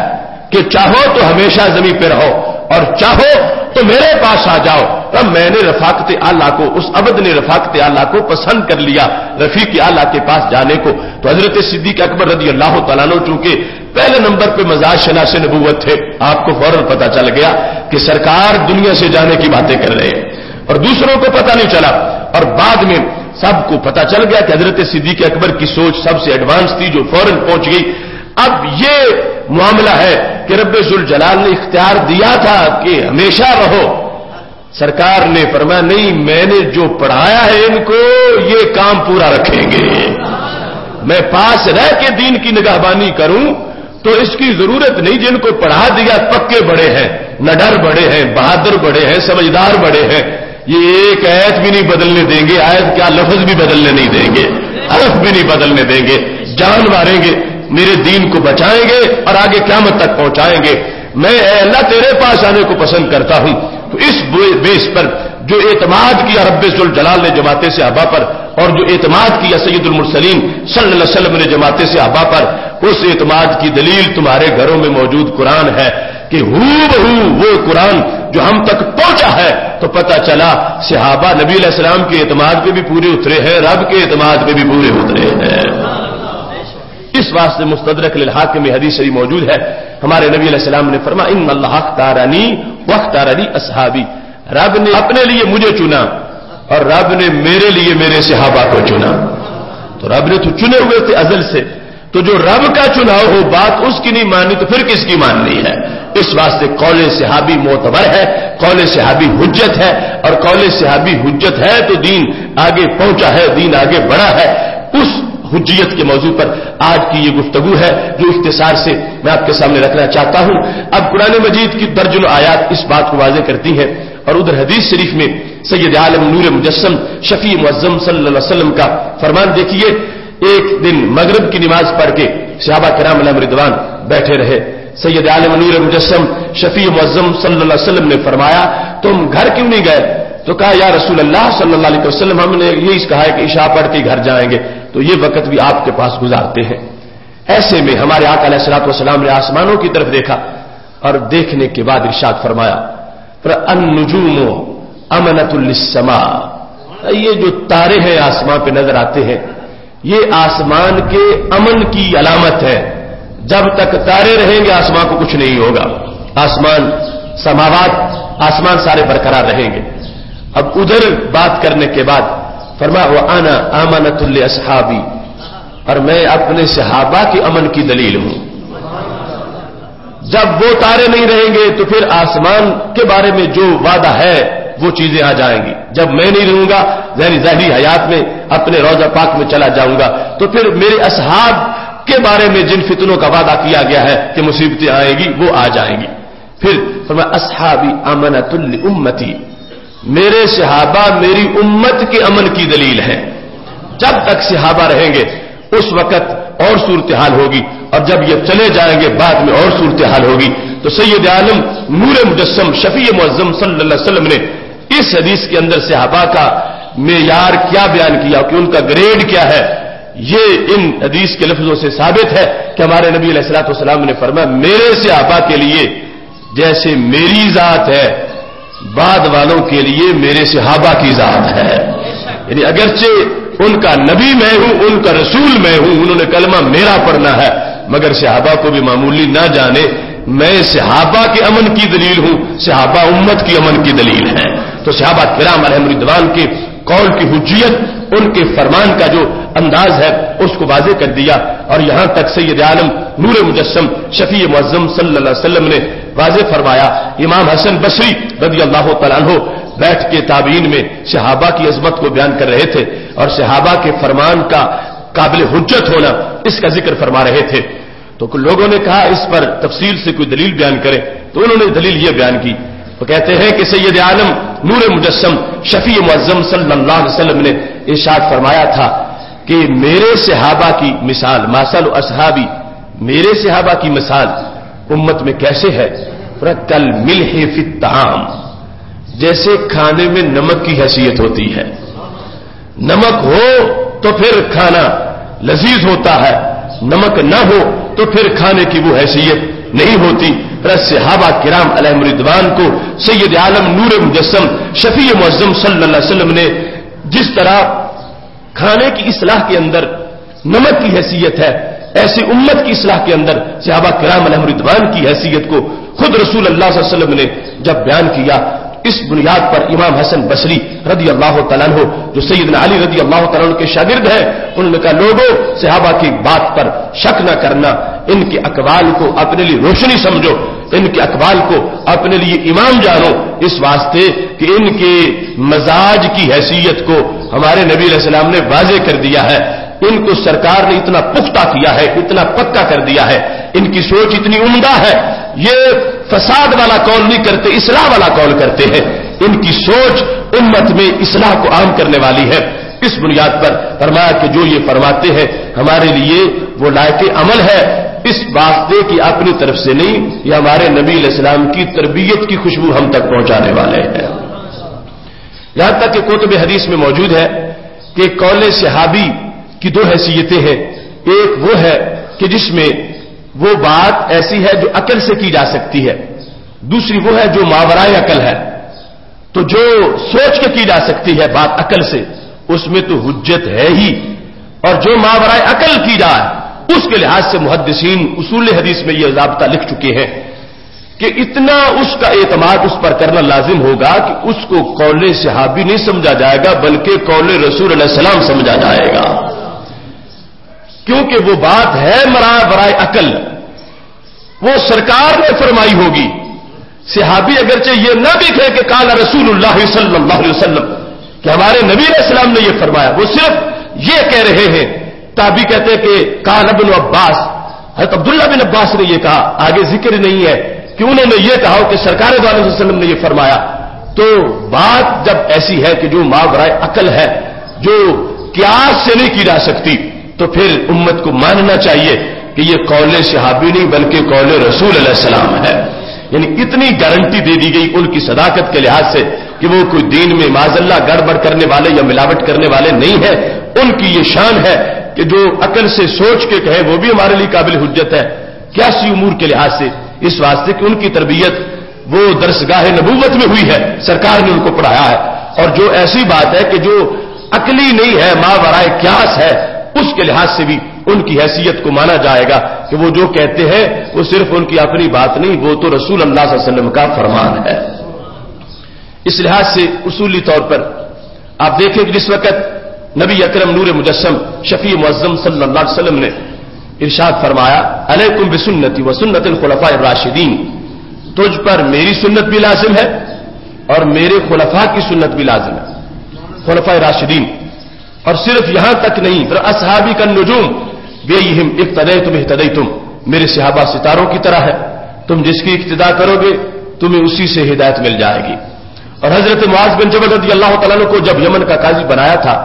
کہ چاہو تو ہمیشہ زمین پہ رہو اور چاہو تو میرے پاس آ جاؤ. تب میں نے رفاقت اعلیٰ کو، اس عبد نے رفاقت اعلیٰ کو پسند کر لیا رفیق اعلیٰ کے پاس جانے کو. تو حضرت صدیق اکبر رضی اللہ تعالیٰ عنہ چونکہ پہلے نمبر پہ مزاج شناس نبوت تھے، آپ کو فوراً پتہ چل گیا کہ سرکار دنیا سے جانے کی باتیں کر رہے ہیں اور دوسروں کو پتہ نہیں چلا. اور بعد میں سب کو پتہ چل گیا کہ حضرت صدیق اکبر کی سوچ سب سے ایڈوانس تھی جو فوراً پہنچ گئی. اب یہ معاملہ ہے کہ رب ذوالجلال نے اختیار دیا تھا کہ ہمیشہ رہو. سرکار نے فرمایا نہیں، میں نے جو پڑھایا ہے ان کو یہ کام پورا رکھیں گے. میں پاس رہ کے دین کی نگہبانی کروں تو اس کی ضرورت نہیں. جن کو پڑھا دیا پکے بڑے ہیں، نڈر بڑے ہیں، بہادر بڑے ہیں، سمجھدار بڑے ہیں. یہ ایک آیت بھی نہیں بدلنے دیں گے، آیت کیا لفظ بھی بدلنے نہیں دیں گے، حرف بھی نہیں بدلنے دیں گے. جان ماریں گے، میرے دین کو بچائیں گے اور آگے قیامت تک پہنچائیں گے. میں اے اللہ تیرے پاس آنے کو پسند کرتا ہوں. تو اس بیس پر جو اعتماد کیا رب ذوالجلال نے جماعت صحابہ پر اور جو اعتماد کیا سید المرسلین صلی اللہ علیہ وسلم نے جماعت صحابہ پر، اس اعتماد کی دلیل تمہارے گھروں میں موجود قرآن ہے کہ ہو بہو وہ قرآن جو ہم تک پہنچا ہے. تو پتہ چلا صحابہ نبی علیہ السلام کے اعتماد پہ بھی پورے اترے ہیں، رب کے اعتماد پہ بھی پورے اترے ہیں. اس واسطے مستدرک للحاکم میں حدیث شریف موجود ہے. ہمارے نبی علیہ السلام نے فرمایا ان اللہ اختارنی واختارنی اصحابی، رب نے اپنے لیے مجھے چنا اور رب نے میرے لیے میرے صحابہ کو چنا. تو رب نے تو چنے ہوئے تھے ازل سے، تو جو رب کا چناؤ ہو بات اس کی نہیں ماننی تو پھر کس کی ماننی ہے. اس واسطے قول صحابی معتبر ہے، قول صحابی حجت ہے، اور قول صحابی حجت ہے تو دین آگے پہنچا ہے، دین آگے بڑھا ہے. اس حجیت کے موضوع پر آج کی یہ گفتگو ہے جو اختصار سے میں آپ کے سامنے رکھنا چاہتا ہوں. اب قرآن مجید کی درجن آیات اس بات کو واضح کرتی ہیں اور ادھر حدیث شریف میں سید عالم نور مجسم شفیع معظم صلی اللہ علیہ وسلم کا فرمان دیکھیے. ایک دن مغرب کی نماز پڑھ کے صحابہ کرام علیہم رضوان بیٹھے رہے. سید عالم نور مجسم شفیع معظم صلی اللہ علیہ وسلم نے فرمایا تم گھر کیوں نہیں گئے؟ تو کہا یا رسول اللہ صلی اللہ علیہ وسلم ہم نے یہی کہا ہے کہ عشاء پڑھ کے گھر جائیں گے تو یہ وقت بھی آپ کے پاس گزارتے ہیں. ایسے میں ہمارے آقا علیہ الصلوۃ والسلام نے آسمانوں کی طرف دیکھا اور دیکھنے کے بعد ارشاد فرمایا النجوم امنۃ للسماء، یہ جو تارے ہیں آسمان پہ نظر آتے ہیں یہ آسمان کے امن کی علامت ہے. جب تک تارے رہیں گے آسمان کو کچھ نہیں ہوگا، آسمان سماوات آسمان سارے برقرار رہیں گے. اب ادھر بات کرنے کے بعد فرمایا وانا امنۃ لاصحابی، اور میں اپنے صحابہ کے امن کی دلیل ہوں. جب وہ تارے نہیں رہیں گے تو پھر آسمان کے بارے میں جو وعدہ ہے وہ چیزیں آ جائیں گی. جب میں نہیں رہوں گا ظاہری حیات میں اپنے روضہ پاک میں چلا جاؤں گا تو پھر میرے اصحاب کے بارے میں جن فتنوں کا وعدہ کیا گیا ہے کہ مصیبتیں آئیں گی وہ آ جائیں گی. پھر فرمایا اصحابی امنۃ لامتی، میرے صحابہ میری امت کے امن کی دلیل ہیں. جب تک صحابہ رہیں گے اس وقت اور صورتحال ہوگی، اور جب یہ چلے جائیں گے بعد میں اور صورتحال ہوگی. تو سید عالم نور مجسم شفیع معظم صلی اللہ علیہ وسلم نے اس حدیث کے اندر صحابہ کا معیار کیا بیان کیا کہ ان کا گریڈ کیا ہے، یہ ان حدیث کے لفظوں سے ثابت ہے کہ ہمارے نبی علیہ الصلوۃ والسلام نے فرمایا میرے صحابہ کے لیے جیسے میری ذات ہے بعد والوں کے لیے میرے صحابہ کی ذات ہے. یعنی اگرچہ ان کا نبی میں ہوں، ان کا رسول میں ہوں، انہوں نے کلمہ میرا پڑھنا ہے، مگر صحابہ کو بھی معمولی نہ جانے میں صحابہ کے امن کی دلیل ہوں، صحابہ امت کی امن کی دلیل ہے. تو صحابہ کرام علیہم رضوان کے قول کی حجیت، ان کے فرمان کا جو انداز ہے اس کو واضح کر دیا. اور یہاں تک سید عالم نور مجسم شفیع معظم صلی اللہ علیہ وسلم نے واضح فرمایا. امام حسن بصری رضی اللہ تعالیٰ عنہ بیٹھ کے تابعین میں صحابہ کی عظمت کو بیان کر رہے تھے اور صحابہ کے فرمان کا قابل حجت ہونا اس کا ذکر فرما رہے تھے. تو لوگوں نے کہا اس پر تفصیل سے کوئی دلیل بیان کرے، تو انہوں نے دلیل یہ بیان کی. وہ کہتے ہیں کہ سید عالم نور مجسم شفیع معظم صلی اللہ علیہ وسلم نے ارشاد فرمایا تھا کہ میرے صحابہ کی مثال مثل اصحابی، میرے صحابہ کی مثال امت میں کیسے ہے؟ کل ملح فی الطعام، جیسے کھانے میں نمک کی حیثیت ہوتی ہے. نمک ہو تو پھر کھانا لذیذ ہوتا ہے، نمک نہ ہو تو پھر کھانے کی وہ حیثیت نہیں ہوتی. صحابہ کرام علیہم رضوان کو سید عالم نور مجسم شفیع معظم صلی اللہ علیہ وسلم نے جس طرح کھانے کی اصلاح کے اندر نمک کی حیثیت ہے، ایسی امت کی اصلاح کے اندر صحابہ کرام علیہم رضوان کی حیثیت کو خود رسول اللہ صلی اللہ علیہ وسلم نے جب بیان کیا. اس بنیاد پر امام حسن بصری رضی اللہ تعالیٰ عنہ جو سیدنا علی رضی اللہ تعالیٰ عنہ کے شاگرد ہیں، انہوں نے کہا لوگوں صحابہ کی بات پر شک نہ کرنا، ان کے اقوال کو اپنے لیے روشنی سمجھو، ان کے اقوال کو اپنے لیے امام جانو، اس واسطے کہ ان کے مزاج کی حیثیت کو ہمارے نبی علیہ السلام نے واضح کر دیا ہے. ان کو سرکار نے اتنا پختہ کیا ہے، اتنا پکا کر دیا ہے، ان کی سوچ اتنی عمدہ ہے، یہ فساد والا قول نہیں کرتے، اصلاح والا قول کرتے ہیں. ان کی سوچ امت میں اصلاح کو عام کرنے والی ہے. اس بنیاد پر فرمایا کہ جو یہ فرماتے ہیں ہمارے لیے وہ لائق عمل ہے، اس واسطے کی اپنی طرف سے نہیں، یہ ہمارے نبی علیہ السلام کی تربیت کی خوشبو ہم تک پہنچانے والے ہیں. یہاں تک کہ کتب حدیث میں موجود ہے کہ قول صحابی کی دو حیثیتیں ہیں. ایک وہ ہے کہ جس میں وہ بات ایسی ہے جو عقل سے کی جا سکتی ہے، دوسری وہ ہے جو ماورائے عقل ہے. تو جو سوچ کے کی جا سکتی ہے بات عقل سے، اس میں تو حجت ہے ہی، اور جو ماورائے عقل کی جائے اس کے لحاظ سے محدثین اصول حدیث میں یہ ضابطہ لکھ چکے ہیں کہ اتنا اس کا اعتماد اس پر کرنا لازم ہوگا کہ اس کو قول صحابی نہیں سمجھا جائے گا بلکہ قول رسول علیہ السلام سمجھا جائے گا، کیونکہ وہ بات ہے برائے عقل، وہ سرکار نے فرمائی ہوگی. صحابی اگرچہ یہ نہ بھی کہے کہ قال رسول اللہ صلی اللہ علیہ وسلم کہ ہمارے نبی علیہ السلام نے یہ فرمایا، وہ صرف یہ کہہ رہے ہیں. تابعی کہتے ہیں کہ قال ابن عباس، حضرت عبداللہ بن عباس نے یہ کہا، آگے ذکر نہیں ہے کہ انہوں نے یہ کہا کہ سرکار دو علیہ وسلم نے یہ فرمایا. تو بات جب ایسی ہے کہ جو ماورائے عقل ہے، جو قیاس سے نہیں کی جا سکتی، تو پھر امت کو ماننا چاہیے کہ یہ قول صحابی نہیں بلکہ قول رسول علیہ السلام ہے. یعنی اتنی گارنٹی دے دی گئی ان کی صداقت کے لحاظ سے کہ وہ کوئی دین میں معاذ اللہ گڑبڑ کرنے والے یا ملاوٹ کرنے والے نہیں ہیں. ان کی یہ شان ہے کہ جو عقل سے سوچ کے کہے وہ بھی ہمارے لیے قابل حجت ہے قیاسی امور کے لحاظ سے، اس واسطے کہ ان کی تربیت وہ درسگاہ نبوت میں ہوئی ہے، سرکار نے ان کو پڑھایا ہے. اور جو ایسی بات ہے کہ جو عقلی نہیں ہے ماورائے قیاس ہے، اس کے لحاظ سے بھی ان کی حیثیت کو مانا جائے گا کہ وہ جو کہتے ہیں وہ صرف ان کی اپنی بات نہیں، وہ تو رسول اللہ صلی اللہ علیہ وسلم کا فرمان ہے. اس لحاظ سے اصولی طور پر آپ دیکھیں کہ جس وقت نبی اکرم نور مجسم شفیع معظم صلی اللہ علیہ وسلم نے ارشاد فرمایا علیکم بسنتی و سنت الخلفاء الراشدین، تجھ پر میری سنت بھی لازم ہے اور میرے خلفاء کی سنت بھی لازم ہے، خلفاء راشدین. اور صرف یہاں تک نہیں، پھر اصحابی کا نجوم، بیہم اقتدیتم اہتدیتم، میرے صحابہ ستاروں کی طرح ہے، تم جس کی اقتداء کرو گے تمہیں اسی سے ہدایت مل جائے گی۔ اور حضرت معاذ بن جبل رضی اللہ تعالیٰ عنہ کو جب یمن کا قاضی بنایا تھا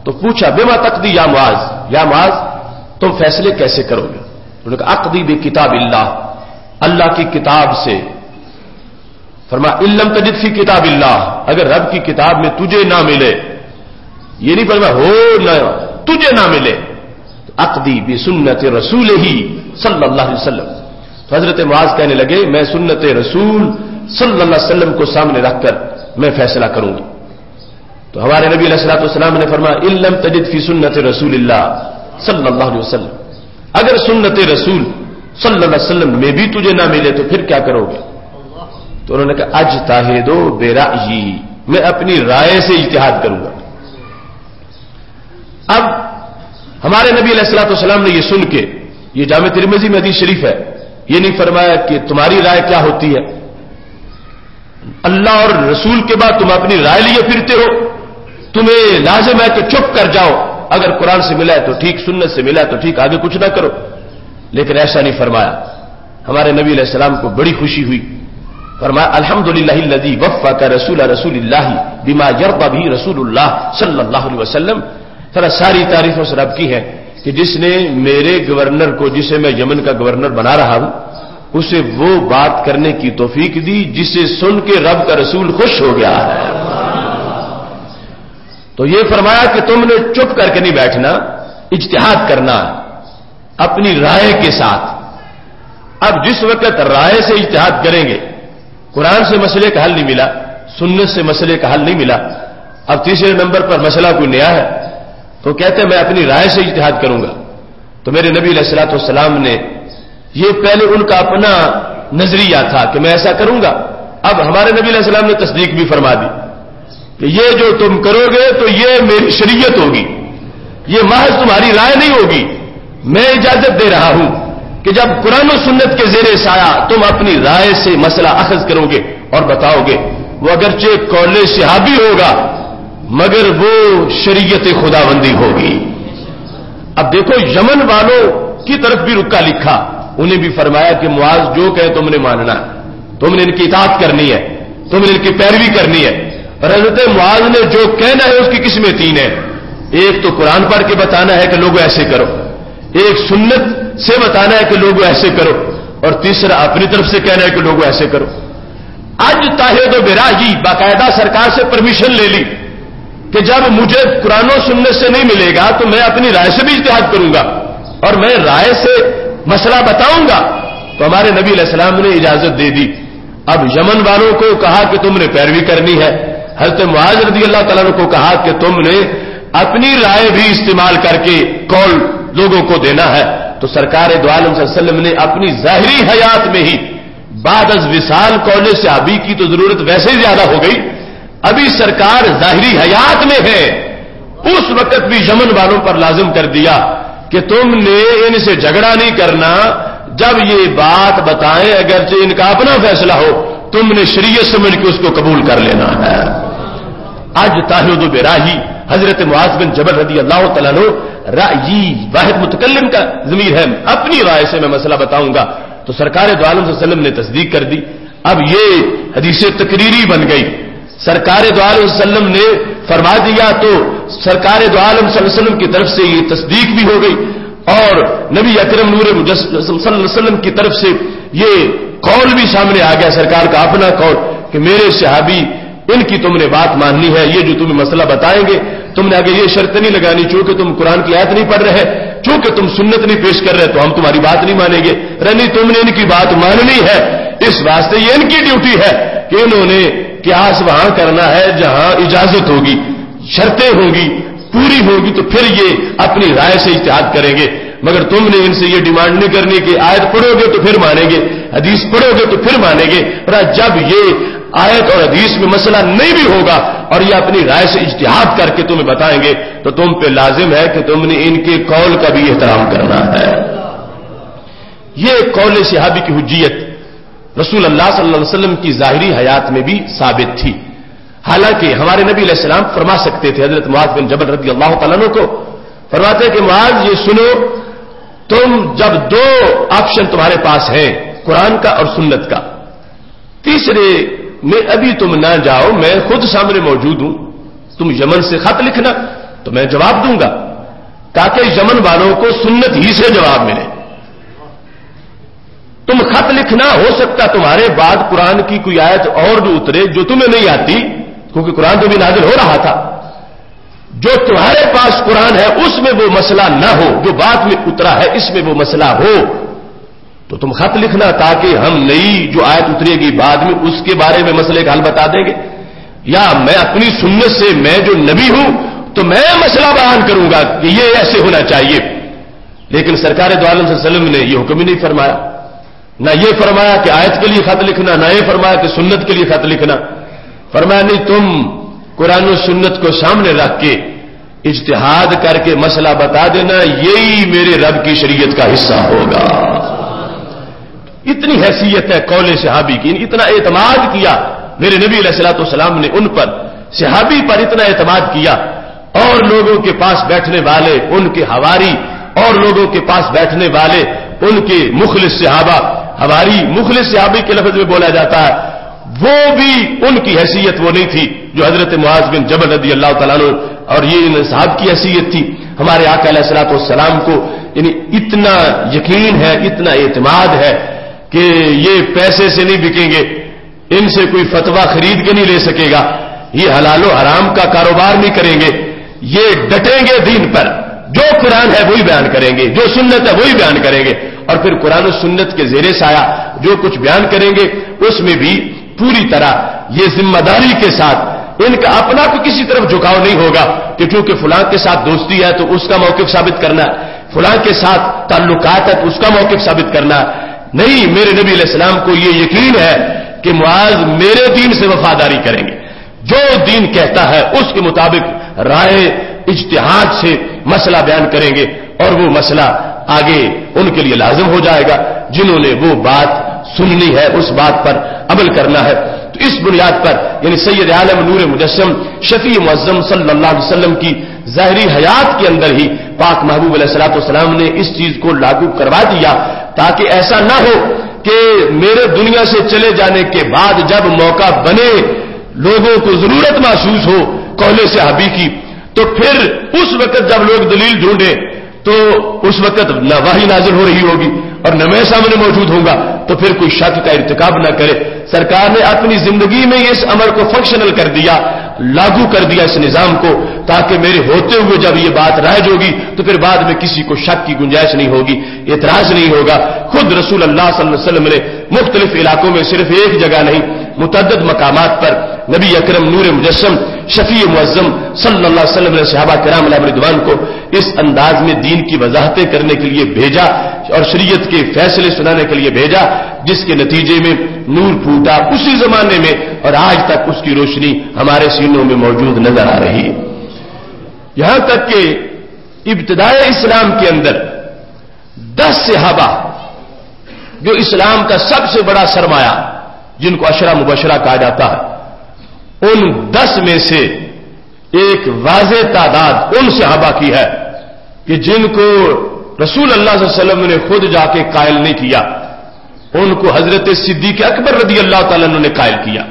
تو پوچھا بما تقضی یا معاذ، یا معاذ تم فیصلے کیسے کرو گے؟ انہوں نے کہا اقضی بکتاب اللہ، اللہ کی کتاب سے۔ فرمایا ان لم تجد فی کتاب اللہ، اگر رب کی کتاب میں تجھے نہ ملے، یہ نہیں فرمایا ہو نہ تجھے نہ ملے، تو اقضی بسنت رسولہ صلی اللہ علیہ وسلم۔ تو حضرت معاذ کہنے لگے میں سنت رسول صلی اللہ علیہ وسلم کو سامنے رکھ کر میں فیصلہ کروں گا۔ تو ہمارے نبی علیہ الصلوۃ والسلام نے فرمایا ان لم تجد فی سنت رسول اللہ صلی اللہ علیہ وسلم، اگر سنت رسول صلی اللہ علیہ وسلم میں بھی تجھے نہ ملے تو پھر کیا کرو گے؟ تو انہوں نے کہا اجتہد برأیی، میں اپنی رائے سے اجتہاد کروں گا۔ اب ہمارے نبی علیہ الصلوۃ والسلام نے یہ سن کے، یہ جامع ترمذی میں حدیث شریف ہے، یہ نہیں فرمایا کہ تمہاری رائے کیا ہوتی ہے، اللہ اور رسول کے بعد تم اپنی رائے لیے پھرتے ہو، تمہیں لازم ہے کہ چپ کر جاؤ، اگر قرآن سے ملا ہے تو ٹھیک، سنت سے ملا ہے تو ٹھیک، آگے کچھ نہ کرو۔ لیکن ایسا نہیں فرمایا۔ ہمارے نبی علیہ السلام کو بڑی خوشی ہوئی، فرمایا الحمدللہ الذی وفق رسول اللہ بما یرضی بہ رسول اللہ صلی اللہ علیہ وسلم۔ ساری تعریفوں سے رب کی ہے کہ جس نے میرے گورنر کو، جسے میں یمن کا گورنر بنا رہا ہوں، اسے وہ بات کرنے کی توفیق دی جسے سن کے رب کا رسول خوش ہو گیا ہے۔ تو یہ فرمایا کہ تم نے چپ کر کے نہیں بیٹھنا، اجتہاد کرنا ہے اپنی رائے کے ساتھ۔ اب جس وقت رائے سے اجتہاد کریں گے، قرآن سے مسئلے کا حل نہیں ملا، سنت سے مسئلے کا حل نہیں ملا، اب تیسرے نمبر پر مسئلہ کوئی نیا ہے تو کہتے ہیں میں اپنی رائے سے اجتہاد کروں گا۔ تو میرے نبی علیہ الصلوۃ والسلام نے، یہ پہلے ان کا اپنا نظریہ تھا کہ میں ایسا کروں گا، اب ہمارے نبی علیہ السلام نے تصدیق بھی فرما دی کہ یہ جو تم کرو گے تو یہ میری شریعت ہوگی، یہ محض تمہاری رائے نہیں ہوگی، میں اجازت دے رہا ہوں کہ جب قرآن و سنت کے زیر سایہ تم اپنی رائے سے مسئلہ اخذ کرو گے اور بتاؤ گے، وہ اگرچہ قول صحابی ہوگا مگر وہ شریعت خداوندی ہوگی۔ اب دیکھو یمن والوں کی طرف بھی رکا لکھا، انہیں بھی فرمایا کہ معاذ جو کہے تم نے ماننا ہے، تم نے ان کی اطاعت کرنی ہے، تم نے ان کی پیروی کرنی ہے۔ اور حضرت معاذ نے جو کہنا ہے اس کی قسمیں تین ہیں، ایک تو قرآن پڑھ کے بتانا ہے کہ لوگوں ایسے کرو، ایک سنت سے بتانا ہے کہ لوگوں ایسے کرو، اور تیسرا اپنی طرف سے کہنا ہے کہ لوگوں ایسے کرو۔ اجتہد برأیی، باقاعدہ سرکار سے پرمیشن لے لی کہ جب مجھے قرآن و سنت سے نہیں ملے گا تو میں اپنی رائے سے بھی اجتہاد کروں گا اور میں رائے سے مسئلہ بتاؤں گا۔ تو ہمارے نبی علیہ السلام نے اجازت دے دی۔ اب یمن والوں کو کہا کہ تم نے پیروی کرنی ہے، حضرت معاذ رضی اللہ تعالیٰ عنہ کو کہا کہ تم نے اپنی رائے بھی استعمال کر کے قول لوگوں کو دینا ہے۔ تو سرکار دو عالم صلی اللہ علیہ وسلم نے اپنی ظاہری حیات میں ہی بعد از وصال قول صحابی کی تو ضرورت ویسے ہی زیادہ ہو گئی، ابھی سرکار ظاہری حیات میں ہے، اس وقت بھی یمن والوں پر لازم کر دیا کہ تم نے ان سے جھگڑا نہیں کرنا، جب یہ بات بتائیں اگرچہ ان کا اپنا فیصلہ ہو تم نے شریعت سمجھ کے اس کو قبول کر لینا ہے۔ اجتہد برأیی، حضرت معاذ بن جبل رضی اللہ تعالیٰ عنہ، رأیی واحد متکلم کا ضمیر ہے، اپنی رائے سے میں مسئلہ بتاؤں گا۔ تو سرکار دو عالم صلی اللہ علیہ وسلم نے تصدیق کر دی۔ اب یہ حدیث تقریری بن گئی، سرکار دو عالم صلی اللہ علیہ وسلم نے فرما دیا تو سرکار دو عالم صلی اللہ علیہ وسلم کی طرف سے یہ تصدیق بھی ہو گئی، اور نبی اکرم نور مجسم صلی اللہ علیہ وسلم کی طرف سے یہ قول بھی سامنے آ گیا، سرکار کا اپنا قول کہ میرے صحابی ان کی تم نے بات ماننی ہے، یہ جو تمہیں مسئلہ بتائیں گے تم نے آگے یہ شرط نہیں لگانی چونکہ تم قرآن کی آیت نہیں پڑھ رہے، چونکہ تم سنت نہیں پیش کر رہے تو ہم تمہاری بات نہیں مانیں گے، رنی تم نے ان کی بات ماننی ہے۔ اس واسطے یہ ان کی ڈیوٹی ہے کہ انہوں نے قیاس وہاں کرنا ہے جہاں اجازت ہوگی، شرطیں ہوں گی، پوری ہوگی تو پھر یہ اپنی رائے سے اجتہاد کریں گے، مگر تم نے ان سے یہ ڈیمانڈ نہیں کرنی کہ آیت پڑھو گے تو پھر مانیں گے، حدیث پڑھو گے تو پھر مانیں گے۔ اور جب یہ آیت اور حدیث میں مسئلہ نہیں بھی ہوگا اور یہ اپنی رائے سے اجتہاد کر کے تمہیں بتائیں گے تو تم پہ لازم ہے کہ تم نے ان کے قول کا بھی احترام کرنا ہے۔ یہ قول صحابی کی حجیت رسول اللہ صلی اللہ علیہ وسلم کی ظاہری حیات میں بھی ثابت تھی، حالانکہ ہمارے نبی علیہ السلام فرما سکتے تھے۔ حضرت معاذ بن جبل رضی اللہ تعالیٰ عنہ کو فرماتے کہ معاذ یہ سنو، تم جب دو آپشن تمہارے پاس ہیں قرآن کا اور سنت کا، تیسرے میں ابھی تم نہ جاؤ، میں خود سامنے موجود ہوں، تم یمن سے خط لکھنا تو میں جواب دوں گا، تاکہ یمن والوں کو سنت ہی سے جواب ملے۔ تم خط لکھنا، ہو سکتا تمہارے بعد قرآن کی کوئی آیت اور جو اترے جو تمہیں نہیں آتی، کیونکہ قرآن تو بھی نازل ہو رہا تھا، جو تمہارے پاس قرآن ہے اس میں وہ مسئلہ نہ ہو، جو بعد میں اترا ہے اس میں وہ مسئلہ ہو، تو تم خط لکھنا تاکہ ہم نئی جو آیت اترے گی بعد میں اس کے بارے میں مسئلے کا حل بتا دیں گے، یا میں اپنی سنت سے، میں جو نبی ہوں تو میں مسئلہ بیان کروں گا کہ یہ ایسے ہونا چاہیے۔ لیکن سرکار دو عالم صلی اللہ علیہ وسلم نے یہ حکم ہی نہیں فرمایا، نہ یہ فرمایا کہ آیت کے لیے خط لکھنا، نہ یہ فرمایا کہ سنت کے لیے خط لکھنا۔ فرمایا نہیں، تم قرآن و سنت کو سامنے رکھ کے اجتہاد کر کے مسئلہ بتا دینا، یہی میرے رب کی شریعت کا حصہ ہوگا۔ اتنی حیثیت ہے قول صحابی کی، اتنا اعتماد کیا میرے نبی علیہ الصلوۃ والسلام نے ان پر، صحابی پر اتنا اعتماد کیا، اور لوگوں کے پاس بیٹھنے والے ان کے حواری، اور لوگوں کے پاس بیٹھنے والے ان کے مخلص صحابہ، ہماری مخلص صحابی کے لفظ میں بولا جاتا ہے، وہ بھی ان کی حیثیت وہ نہیں تھی جو حضرت معاذ بن جبل رضی اللہ تعالیٰ عنہ اور یہ ان صحاب کی حیثیت تھی۔ ہمارے آقا علیہ الصلوۃ والسلام کو یعنی اتنا یقین ہے، اتنا اعتماد ہے کہ یہ پیسے سے نہیں بکیں گے، ان سے کوئی فتویٰ خرید کے نہیں لے سکے گا، یہ حلال و حرام کا کاروبار نہیں کریں گے، یہ ڈٹیں گے دین پر، جو قرآن ہے وہی بیان کریں گے، جو سنت ہے وہی بیان کریں گے، اور پھر قرآن و سنت کے زیر سایہ جو کچھ بیان کریں گے اس میں بھی پوری طرح یہ ذمہ داری کے ساتھ، ان کا اپنا کو کسی طرف جھکاؤ نہیں ہوگا کہ چونکہ فلاں کے ساتھ دوستی ہے تو اس کا موقف ثابت کرنا ہے، فلاں کے ساتھ تعلقات ہے تو اس کا موقف ثابت کرنا ہے، نہیں، میرے نبی علیہ السلام کو یہ یقین ہے کہ معاذ میرے دین سے وفاداری کریں گے، جو دین کہتا ہے اس کے مطابق رائے اجتہاد سے مسئلہ بیان کریں گے، اور وہ مسئلہ آگے ان کے لیے لازم ہو جائے گا، جنہوں نے وہ بات سننی ہے اس بات پر عمل کرنا ہے۔ تو اس بنیاد پر یعنی سید عالم نور مجسم شفیع معظم صلی اللہ علیہ وسلم کی ظاہری حیات کے اندر ہی پاک محبوب علیہ الصلوۃ والسلام نے اس چیز کو لاگو کروا دیا، تاکہ ایسا نہ ہو کہ میرے دنیا سے چلے جانے کے بعد جب موقع بنے، لوگوں کو ضرورت محسوس ہو قول صحابی کی، تو پھر اس وقت جب لوگ دلیل ڈھونڈیں تو اس وقت نہ وحی نازل ہو رہی ہوگی اور نہ میں سامنے موجود ہوں گا، تو پھر کوئی شک کا ارتکاب نہ کرے۔ سرکار نے اپنی زندگی میں اس امر کو فنکشنل کر دیا، لاگو کر دیا اس نظام کو، تاکہ میرے ہوتے ہوئے جب یہ بات رائج ہوگی تو پھر بعد میں کسی کو شک کی گنجائش نہیں ہوگی، اعتراض نہیں ہوگا۔ خود رسول اللہ صلی اللہ علیہ وسلم نے مختلف علاقوں میں، صرف ایک جگہ نہیں، متعدد مقامات پر نبی اکرم نور مجسم شفیع معظم صلی اللہ علیہ وسلم نے صحابہ کرام علیہ رضوان کو اس انداز میں دین کی وضاحتیں کرنے کے لیے بھیجا اور شریعت کے فیصلے سنانے کے لیے بھیجا، جس کے نتیجے میں نور پھوٹا اسی زمانے میں، اور آج تک اس کی روشنی ہمارے سینوں میں موجود نظر آ رہی ہے۔ یہاں تک کہ ابتدائے اسلام کے اندر 10 صحابہ جو اسلام کا سب سے بڑا سرمایہ، جن کو عشرہ مبشرہ کہا جاتا ہے، ان 10 میں سے ایک واضح تعداد ان صحابہ کی ہے کہ جن کو رسول اللہ صلی اللہ علیہ وسلم نے خود جا کے قائل نہیں کیا، ان کو حضرت صدیق اکبر رضی اللہ تعالیٰ عنہ نے قائل کیا۔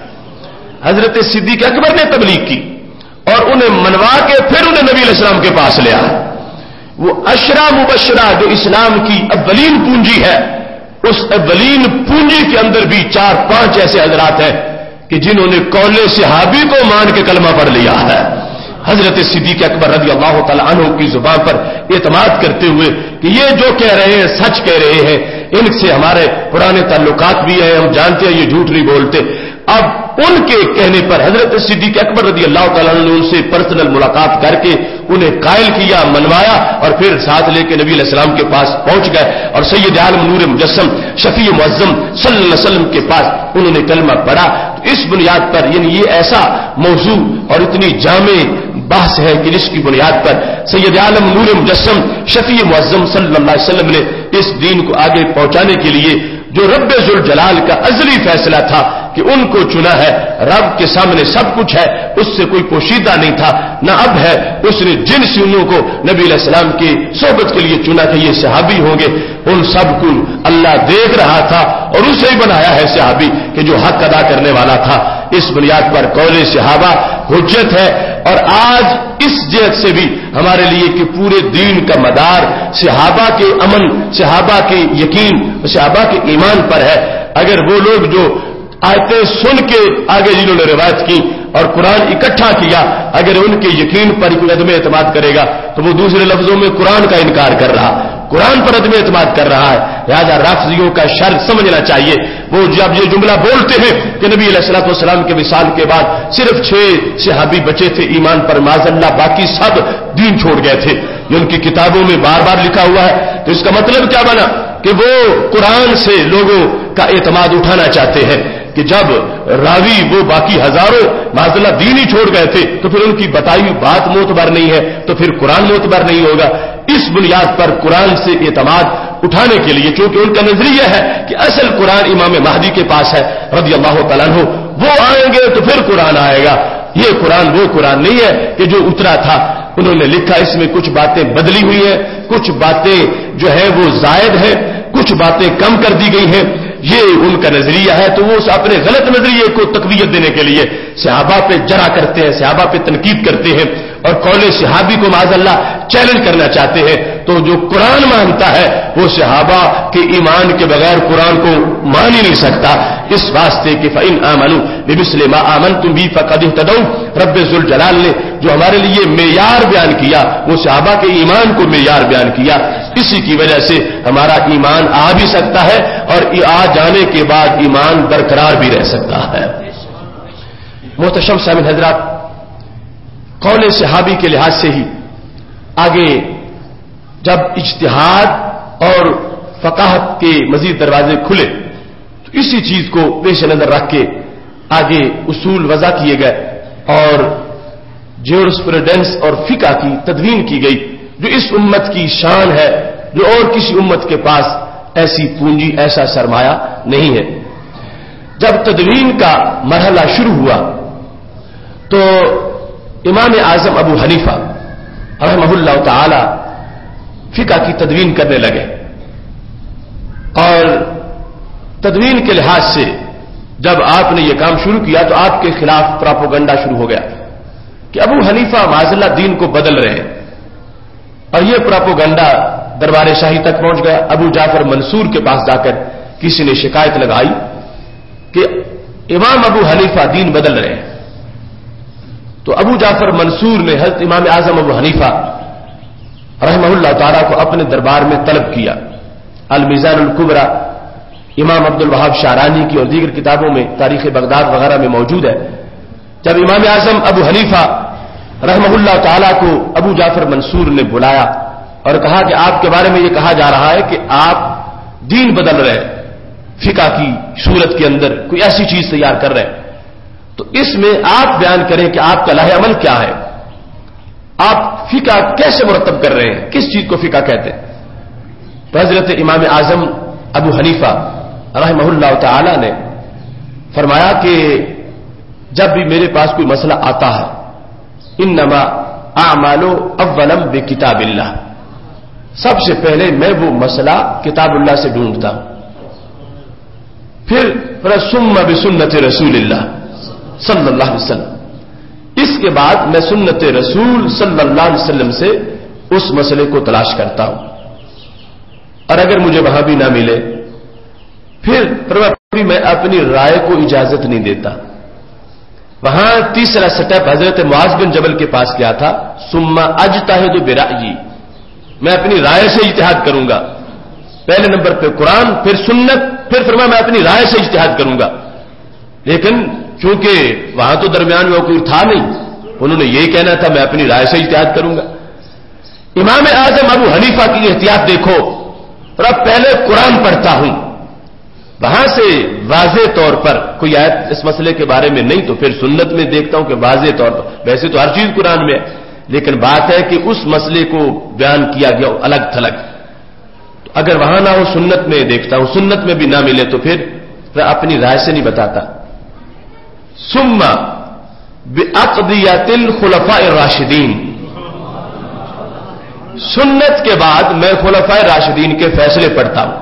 حضرت صدیق اکبر نے تبلیغ کی اور انہیں منوا کے پھر انہیں نبی علیہ السلام کے پاس لیا۔ وہ عشرہ مبشرہ جو اسلام کی اولین پونجی ہے، اس اولین پونجی کے اندر بھی 4-5 ایسے حضرات ہیں کہ جنہوں نے قول صحابی کو مان کے کلمہ پڑھ لیا ہے۔ حضرت صدیق اکبر رضی اللہ تعالیٰ عنہ کی زبان پر اعتماد کرتے ہوئے کہ یہ جو کہہ رہے ہیں سچ کہہ رہے ہیں، ان سے ہمارے پرانے تعلقات بھی ہیں، ہم جانتے ہیں یہ جھوٹ نہیں بولتے۔ اب ان کے کہنے پر حضرت صدیق اکبر رضی اللہ تعالیٰ عنہ نے ان سے پرسنل ملاقات کر کے انہیں قائل کیا، منوایا، اور پھر ساتھ لے کے نبی علیہ السلام کے پاس پہنچ گئے اور سید عالم نور مجسم شفیع معظم صلی اللہ علیہ وسلم کے پاس انہوں نے کلمہ پڑھا۔ تو اس بنیاد پر یعنی یہ ایسا موضوع اور اتنی جامع بحث ہے کہ جس کی بنیاد پر سید عالم نور مجسم شفیع معظم صلی اللہ علیہ وسلم نے اس دین کو آگے پہنچانے کے لیے جو رب ذوالجلال کا ازلی فیصلہ تھا کہ ان کو چنا ہے. رب کے سامنے سب کچھ ہے, اس سے کوئی پوشیدہ نہیں تھا نہ اب ہے. اس نے جن سنوں کو نبی علیہ السلام کی صحبت کے لیے چنا کہ یہ صحابی ہوں گے, ان سب کو اللہ دیکھ رہا تھا اور اسے ہی بنایا ہے صحابی کہ جو حق ادا کرنے والا تھا. اس بنیاد پر قول صحابہ حجت ہے. اور آج اس جہت سے بھی ہمارے لیے کہ پورے دین کا مدار صحابہ کے امن, صحابہ کے یقین, صحابہ کے ایمان پر ہے. اگر وہ لوگ جو آیتیں سن کے آگے جنہوں نے روایت کی اور قرآن اکٹھا کیا, اگر ان کے یقین پر کوئی عدم اعتماد کرے گا تو وہ دوسرے لفظوں میں قرآن کا انکار کر رہا, قرآن پر عدم اعتماد کر رہا ہے. لہذا رافضیوں کا شر سمجھنا چاہیے. وہ جب یہ جملہ بولتے ہیں کہ نبی علیہ الصلوۃ والسلام کے وصال کے بعد صرف 6 صحابی بچے تھے ایمان پر, معاذ اللہ باقی سب دین چھوڑ گئے تھے, یہ ان کی کتابوں میں بار بار لکھا ہوا ہے. تو اس کا مطلب کیا بنا کہ وہ قرآن سے لوگوں کا اعتماد اٹھانا چاہتے ہیں کہ جب راوی وہ باقی ہزاروں معاذ اللہ دین ہی چھوڑ گئے تھے تو پھر ان کی بتائی ہوئی بات معتبر نہیں ہے, تو پھر قرآن معتبر نہیں ہوگا. اس بنیاد پر قرآن سے اعتماد اٹھانے کے لیے, چونکہ ان کا نظریہ ہے کہ اصل قرآن امام مہدی کے پاس ہے رضی اللہ تعالیٰ عنہ, وہ آئیں گے تو پھر قرآن آئے گا. یہ قرآن وہ قرآن نہیں ہے کہ جو اترا تھا. انہوں نے لکھا اس میں کچھ باتیں بدلی ہوئی ہیں, کچھ باتیں جو ہے وہ زائد ہیں, کچھ باتیں کم کر دی گئی ہیں. یہ ان کا نظریہ ہے. تو وہ اپنے غلط نظریے کو تقویت دینے کے لیے صحابہ پہ جرا کرتے ہیں, صحابہ پہ تنقید کرتے ہیں اور قول صحابی کو معاذ اللہ چیلنج کرنا چاہتے ہیں. تو جو قرآن مانتا ہے وہ صحابہ کے ایمان کے بغیر قرآن کو مان ہی نہیں سکتا. اس واسطے کہ فَإِنْ آمَنُوا بِمِثْلِ مَا آمَنْتُمْ بِهِ فَقَدِ اهْتَدَوْا, رب ذوالجلال نے جو ہمارے لیے معیار بیان کیا وہ صحابہ کے ایمان کو معیار بیان کیا. اسی کی وجہ سے ہمارا ایمان آ بھی سکتا ہے اور آ جانے کے بعد ایمان برقرار بھی رہ سکتا ہے. محتشم سامعین حضرات, قول صحابی کے لحاظ سے ہی آگے جب اجتہاد اور فقاہت کے مزید دروازے کھلے تو اسی چیز کو پیش نظر رکھ کے آگے اصول وضع کیے گئے اور جیورسپروڈنس اور فقہ کی تدوین کی گئی, جو اس امت کی شان ہے, جو اور کسی امت کے پاس ایسی پونجی, ایسا سرمایہ نہیں ہے. جب تدوین کا مرحلہ شروع ہوا تو امام اعظم ابو حنیفہ رحمہ اللہ تعالی فقہ کی تدوین کرنے لگے, اور تدوین کے لحاظ سے جب آپ نے یہ کام شروع کیا تو آپ کے خلاف پراپوگنڈا شروع ہو گیا کہ ابو حنیفہ معاذ اللہ دین کو بدل رہے ہیں, اور یہ پراپوگنڈا دربار شاہی تک پہنچ گیا. ابو جعفر منصور کے پاس جا کر کسی نے شکایت لگائی کہ امام ابو حنیفہ دین بدل رہے ہیں. تو ابو جعفر منصور نے حضرت امام اعظم ابو حنیفہ رحمہ اللہ تعالیٰ کو اپنے دربار میں طلب کیا. المیزان الکبریٰ امام عبد الوہاب شعرانی کی اور دیگر کتابوں میں, تاریخ بغداد وغیرہ میں موجود ہے. جب امام اعظم ابو حنیفہ رحمہ اللہ تعالیٰ کو ابو جعفر منصور نے بلایا اور کہا کہ آپ کے بارے میں یہ کہا جا رہا ہے کہ آپ دین بدل رہے ہیں, فقہ کی صورت کے اندر کوئی ایسی چیز تیار کر رہے ہیں, تو اس میں آپ بیان کریں کہ آپ کا لائحہ عمل کیا ہے, آپ فقہ کیسے مرتب کر رہے ہیں, کس چیز کو فقہ کہتے ہیں. تو حضرت امام اعظم ابو حنیفہ رحمہ اللہ تعالی نے فرمایا کہ جب بھی میرے پاس کوئی مسئلہ آتا ہے, انما اعمال اولا بکتاب اللہ, سب سے پہلے میں وہ مسئلہ کتاب اللہ سے ڈھونڈتا ہوں, پھر ثم بسنت رسول اللہ صلی اللہ علیہ وسلم, اس کے بعد میں سنت رسول صلی اللہ علیہ وسلم سے اس مسئلے کو تلاش کرتا ہوں, اور اگر مجھے وہاں بھی نہ ملے پھر میں اپنی رائے کو اجازت نہیں دیتا. وہاں تیسرا سٹیپ حضرت معاذ بن جبل کے پاس کیا تھا, ثم اجتہد برأیی, میں اپنی رائے سے اجتہاد کروں گا. پہلے نمبر پہ قرآن, پھر سنت, پھر فرمایا میں اپنی رائے سے اجتہاد کروں گا. لیکن چونکہ وہاں تو درمیان میں کوئی تھا نہیں, انہوں نے یہی کہنا تھا میں اپنی رائے سے اجتہاد کروں گا. امام اعظم ابو حنیفہ کی احتیاط دیکھو, اور اب پہلے قرآن پڑھتا ہوں, وہاں سے واضح طور پر کوئی آیت اس مسئلے کے بارے میں نہیں, تو پھر سنت میں دیکھتا ہوں کہ واضح طور پر, ویسے تو ہر چیز قرآن میں ہے, لیکن بات ہے کہ اس مسئلے کو بیان کیا گیا الگ تھلگ. تو اگر وہاں نہ ہو سنت میں دیکھتا ہوں, سنت میں بھی نہ ملے تو پھر اپنی رائے سے نہیں بتاتا. ثم بعقدیۃ الخلفاء الراشدین، سنت کے بعد میں خلفاء راشدین کے فیصلے پڑھتا ہوں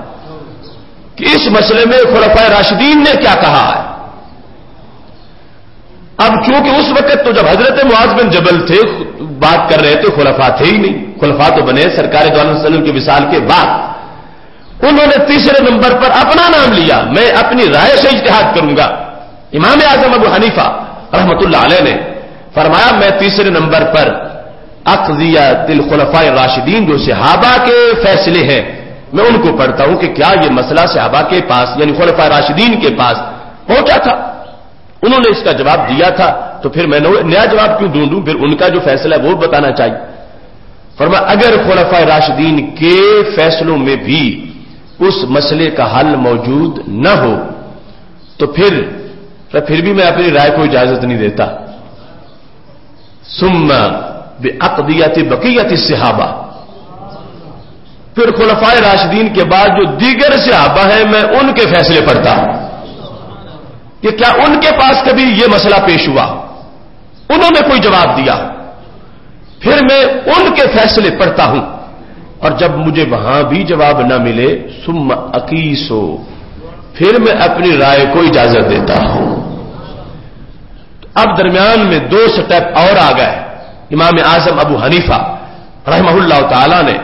کہ اس مسئلے میں خلفاء راشدین نے کیا کہا ہے۔ اب چونکہ اس وقت تو جب حضرت معاذ بن جبل تھے بات کر رہے تھے، خلفاء تھے ہی نہیں، خلفاء تو بنے سرکار دو علیہ وسلم کے وصال کے بعد۔ انہوں نے تیسرے نمبر پر اپنا نام لیا، میں اپنی رائے سے اجتہاد کروں گا۔ امام اعظم ابو حنیفہ رحمۃ اللہ علیہ نے فرمایا میں تیسرے نمبر پر عقدیۃ الخلفاء الراشدین جو صحابہ کے فیصلے ہیں میں ان کو پڑھتا ہوں کہ کیا یہ مسئلہ صحابہ کے پاس یعنی خلفاء راشدین کے پاس پہنچا تھا، انہوں نے اس کا جواب دیا تھا، تو پھر میں نیا جواب کیوں ڈھونڈوں، پھر ان کا جو فیصلہ ہے وہ بتانا چاہیے۔ فرمایا اگر خلفاء راشدین کے فیصلوں میں بھی اس مسئلے کا حل موجود نہ ہو تو پھر بھی میں اپنی رائے کو اجازت نہیں دیتا۔ ثم بعقدیۃ بقیۃ الصحابہ، پھر خلفاء راشدین کے بعد جو دیگر صحابہ ہیں میں ان کے فیصلے پڑھتا ہوں کہ کیا ان کے پاس کبھی یہ مسئلہ پیش ہوا، انہوں نے کوئی جواب دیا، پھر میں ان کے فیصلے پڑھتا ہوں، اور جب مجھے وہاں بھی جواب نہ ملے ثم اقیسو، پھر میں اپنی رائے کو اجازت دیتا ہوں۔ اب درمیان میں دو سٹیپ اور آ گئے۔ امام اعظم ابو حنیفہ رحمہ اللہ تعالی نے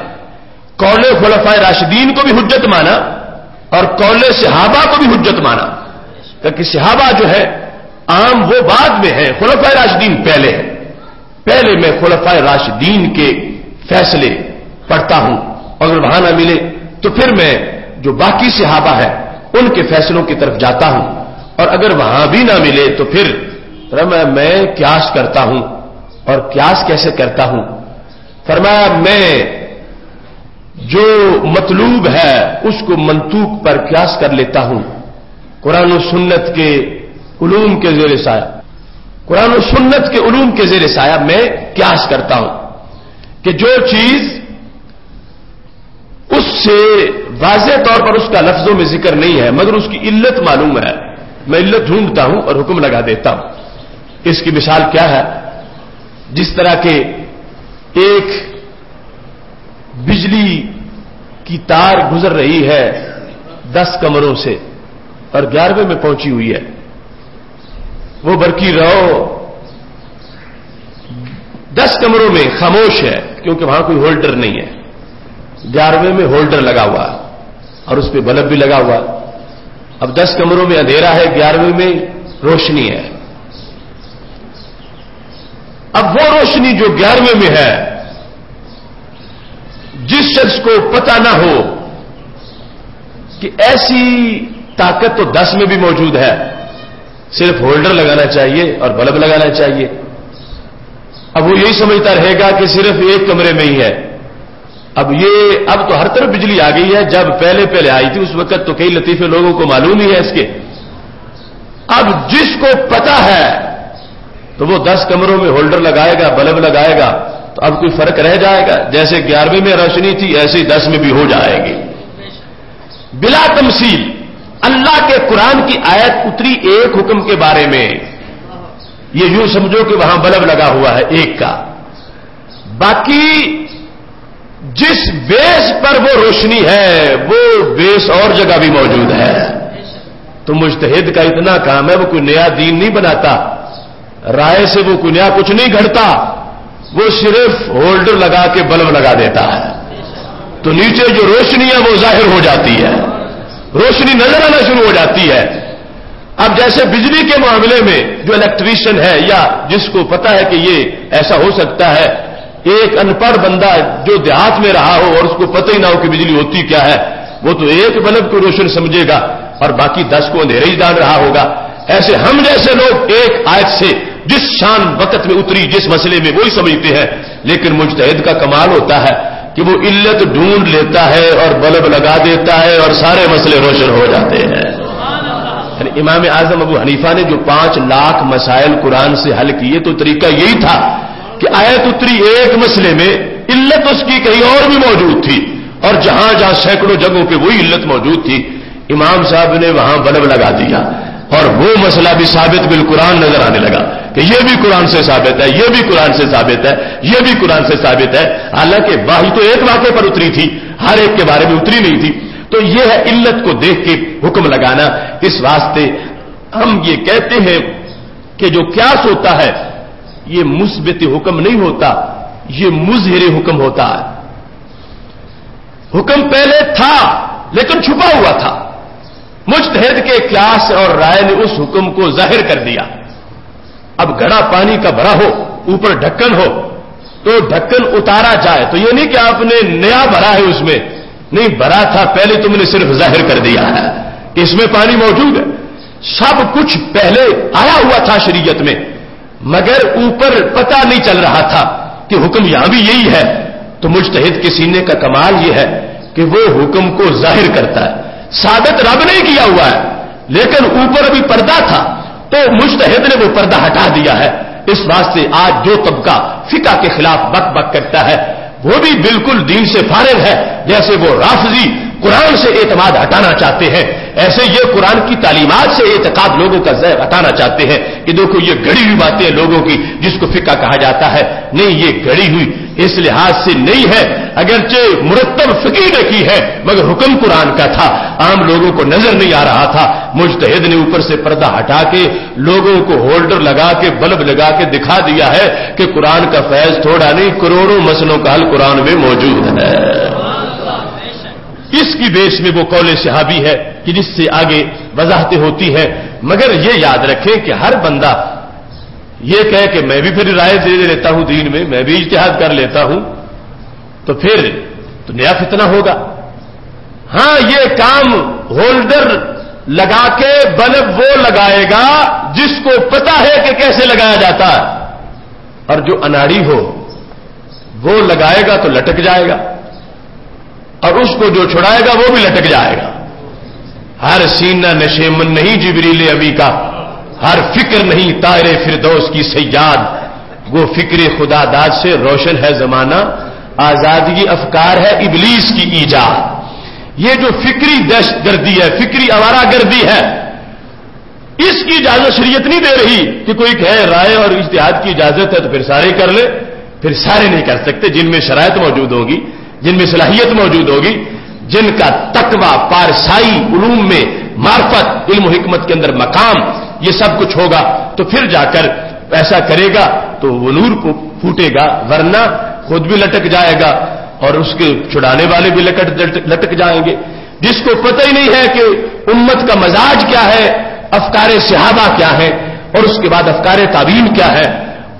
قول خلفاء راشدین کو بھی حجت مانا اور قول صحابہ کو بھی حجت مانا، کہ صحابہ جو ہے عام وہ بعد میں ہیں، خلفاء راشدین پہلے ہیں، پہلے میں خلفاء راشدین کے فیصلے پڑھتا ہوں، اگر وہاں نہ ملے تو پھر میں جو باقی صحابہ ہیں ان کے فیصلوں کی طرف جاتا ہوں، اور اگر وہاں بھی نہ ملے تو پھر میں قیاس کرتا ہوں۔ اور قیاس کیسے کرتا ہوں؟ فرمایا میں جو مطلوب ہے اس کو منطوق پر قیاس کر لیتا ہوں، قرآن و سنت کے علوم کے زیر سایہ، قرآن و سنت کے علوم کے زیر سایہ میں قیاس کرتا ہوں کہ جو چیز اس سے واضح طور پر اس کا لفظوں میں ذکر نہیں ہے مگر اس کی علت معلوم ہے، میں علت ڈھونڈتا ہوں اور حکم لگا دیتا ہوں۔ اس کی مثال کیا ہے؟ جس طرح کہ ایک بجلی کی تار گزر رہی ہے 10 کمروں سے اور 11ویں میں پہنچی ہوئی ہے، وہ برقی رو 10 کمروں میں خاموش ہے کیونکہ وہاں کوئی ہولڈر نہیں ہے، 11ویں میں ہولڈر لگا ہوا اور اس پہ بلب بھی لگا ہوا۔ اب 10 کمروں میں اندھیرا ہے، 11ویں میں روشنی ہے۔ اب وہ روشنی جو 11ویں میں ہے، جس شخص کو پتہ نہ ہو کہ ایسی طاقت تو 10 میں بھی موجود ہے، صرف ہولڈر لگانا چاہیے اور بلب لگانا چاہیے، اب وہ یہی سمجھتا رہے گا کہ صرف ایک کمرے میں ہی ہے۔ اب تو ہر طرف بجلی آ گئی ہے، جب پہلے آئی تھی اس وقت تو کئی لطیفے لوگوں کو معلوم ہی ہے اس کے۔ اب جس کو پتا ہے تو وہ 10 کمروں میں ہولڈر لگائے گا، بلب لگائے گا، تو اب کوئی فرق رہ جائے گا؟ جیسے 11ویں میں روشنی تھی ایسے ہی 10 میں بھی ہو جائے گی۔ بلا تمثیل اللہ کے قرآن کی آیت اتری ایک حکم کے بارے میں، یہ یوں سمجھو کہ وہاں بلب لگا ہوا ہے ایک کا، باقی جس بیس پر وہ روشنی ہے وہ بیس اور جگہ بھی موجود ہے۔ تو مجتہد کا اتنا کام ہے، وہ کوئی نیا دین نہیں بناتا، رائے سے وہ کوئی نیا کچھ نہیں گھڑتا، وہ صرف ہولڈر لگا کے بلب لگا دیتا ہے، تو نیچے جو روشنی ہے وہ ظاہر ہو جاتی ہے، روشنی نظر آنا شروع ہو جاتی ہے۔ اب جیسے بجلی کے معاملے میں جو الیکٹریشین ہے یا جس کو پتا ہے کہ یہ ایسا ہو سکتا ہے، ایک ان پڑھ بندہ جو دیہات میں رہا ہو اور اس کو پتہ ہی نہ ہو کہ بجلی ہوتی کیا ہے، وہ تو ایک بلب کو روشن سمجھے گا اور باقی 10 کو اندھیرے ہی جان رہا ہوگا۔ ایسے ہم جیسے لوگ ایک آیت سے جس شان وقت میں اتری جس مسئلے میں وہی سمجھتے ہیں، لیکن مجتہد کا کمال ہوتا ہے کہ وہ علت ڈھونڈ لیتا ہے اور بلب لگا دیتا ہے اور سارے مسئلے روشن ہو جاتے ہیں۔ یعنی امام اعظم ابو حنیفہ نے جو 5 لاکھ مسائل قرآن سے حل کیے تو طریقہ یہی تھا کہ آیت اتری ایک مسئلے میں، علت اس کی کہیں اور بھی موجود تھی، اور جہاں جہاں سینکڑوں جگہوں پہ وہی علت موجود تھی، امام صاحب نے وہاں بلب لگا دیا اور وہ مسئلہ بھی ثابت بالقرآن نظر آنے لگا کہ یہ بھی قرآن سے ثابت ہے، یہ بھی قرآن سے ثابت ہے، یہ بھی قرآن سے ثابت ہے، حالانکہ وحی تو ایک واقعے پر اتری تھی، ہر ایک کے بارے میں اتری نہیں تھی۔ تو یہ ہے علت کو دیکھ کے حکم لگانا۔ اس واسطے ہم یہ کہتے ہیں کہ جو قیاس ہوتا ہے یہ مثبت حکم نہیں ہوتا، یہ مظہر حکم ہوتا ہے۔ حکم پہلے تھا لیکن چھپا ہوا تھا، مجتہد کے قیاس اور رائے نے اس حکم کو ظاہر کر دیا۔ اب گھڑا پانی کا بھرا ہو، اوپر ڈھکن ہو، تو ڈھکن اتارا جائے تو یہ نہیں کہ آپ نے نیا بھرا ہے، اس میں نہیں بھرا تھا، پہلے تم نے صرف ظاہر کر دیا ہے کہ اس میں پانی موجود ہے۔ سب کچھ پہلے آیا ہوا تھا شریعت میں، مگر اوپر پتہ نہیں چل رہا تھا کہ حکم یہاں بھی یہی ہے۔ تو مجتہد کے سینے کا کمال یہ ہے کہ وہ حکم کو ظاہر کرتا ہے، ثابت رب نے کیا ہوا ہے لیکن اوپر ابھی پردہ تھا تو مجتہد نے وہ پردہ ہٹا دیا ہے۔ اس واسطے آج جو طبقہ فقہ کے خلاف بک بک کرتا ہے وہ بھی بالکل دین سے فارغ ہے، جیسے وہ رافضی قرآن سے اعتماد ہٹانا چاہتے ہیں، ایسے یہ قرآن کی تعلیمات سے اعتقاد لوگوں کا ذہن ہٹانا چاہتے ہیں کہ دیکھو یہ گڑی ہوئی باتیں لوگوں کی جس کو فقہ کہا جاتا ہے۔ نہیں، یہ گڑی ہوئی اس لحاظ سے نہیں ہے، اگرچہ مرتب فقہ نے کی ہے مگر حکم قرآن کا تھا، عام لوگوں کو نظر نہیں آ رہا تھا۔ مجتہد نے اوپر سے پردہ ہٹا کے لوگوں کو ہولڈر لگا کے بلب لگا کے دکھا دیا ہے کہ قرآن کا فیض تھوڑا نہیں، کروڑوں مسئلوں کا حل قرآن میں موجود ہے۔ اس کی بیس میں وہ قول صحابی ہے کہ جس سے آگے وضاحتیں ہوتی ہیں، مگر یہ یاد رکھیں کہ ہر بندہ یہ کہے کہ میں بھی پھر رائے دے لیتا ہوں دین میں بھی اجتہاد کر لیتا ہوں، تو پھر تو نیا فتنہ ہوگا۔ ہاں، یہ کام ہولڈر لگا کے بلب وہ لگائے گا جس کو پتا ہے کہ کیسے لگایا جاتا ہے، اور جو اناڑی ہو وہ لگائے گا تو لٹک جائے گا، اور اس کو جو چھڑائے گا وہ بھی لٹک جائے گا۔ ہر سینہ نشیمن نہیں جبریل امی کا، ہر فکر نہیں طائر فردوس کی سیاد، وہ فکر خدا داد سے روشن ہے زمانہ، آزادگی افکار ہے ابلیس کی ایجاد۔ یہ جو فکری دہشت گردی ہے، فکری آوارہ گردی ہے، اس کی اجازت شریعت نہیں دے رہی کہ کوئی کہے رائے اور اجتہاد کی اجازت ہے تو پھر سارے کر لے، پھر سارے نہیں کر سکتے۔ جن میں شرائط موجود ہوگی، جن میں صلاحیت موجود ہوگی، جن کا تقوی، پارسائی، علوم میں معرفت، علم و حکمت کے اندر مقام، یہ سب کچھ ہوگا تو پھر جا کر ایسا کرے گا تو وہ نور کو پھوٹے گا، ورنہ خود بھی لٹک جائے گا اور اس کے چھڑانے والے بھی لٹک جائیں گے۔ جس کو پتہ ہی نہیں ہے کہ امت کا مزاج کیا ہے، افکار صحابہ کیا ہے، اور اس کے بعد افکار تابعین کیا ہے،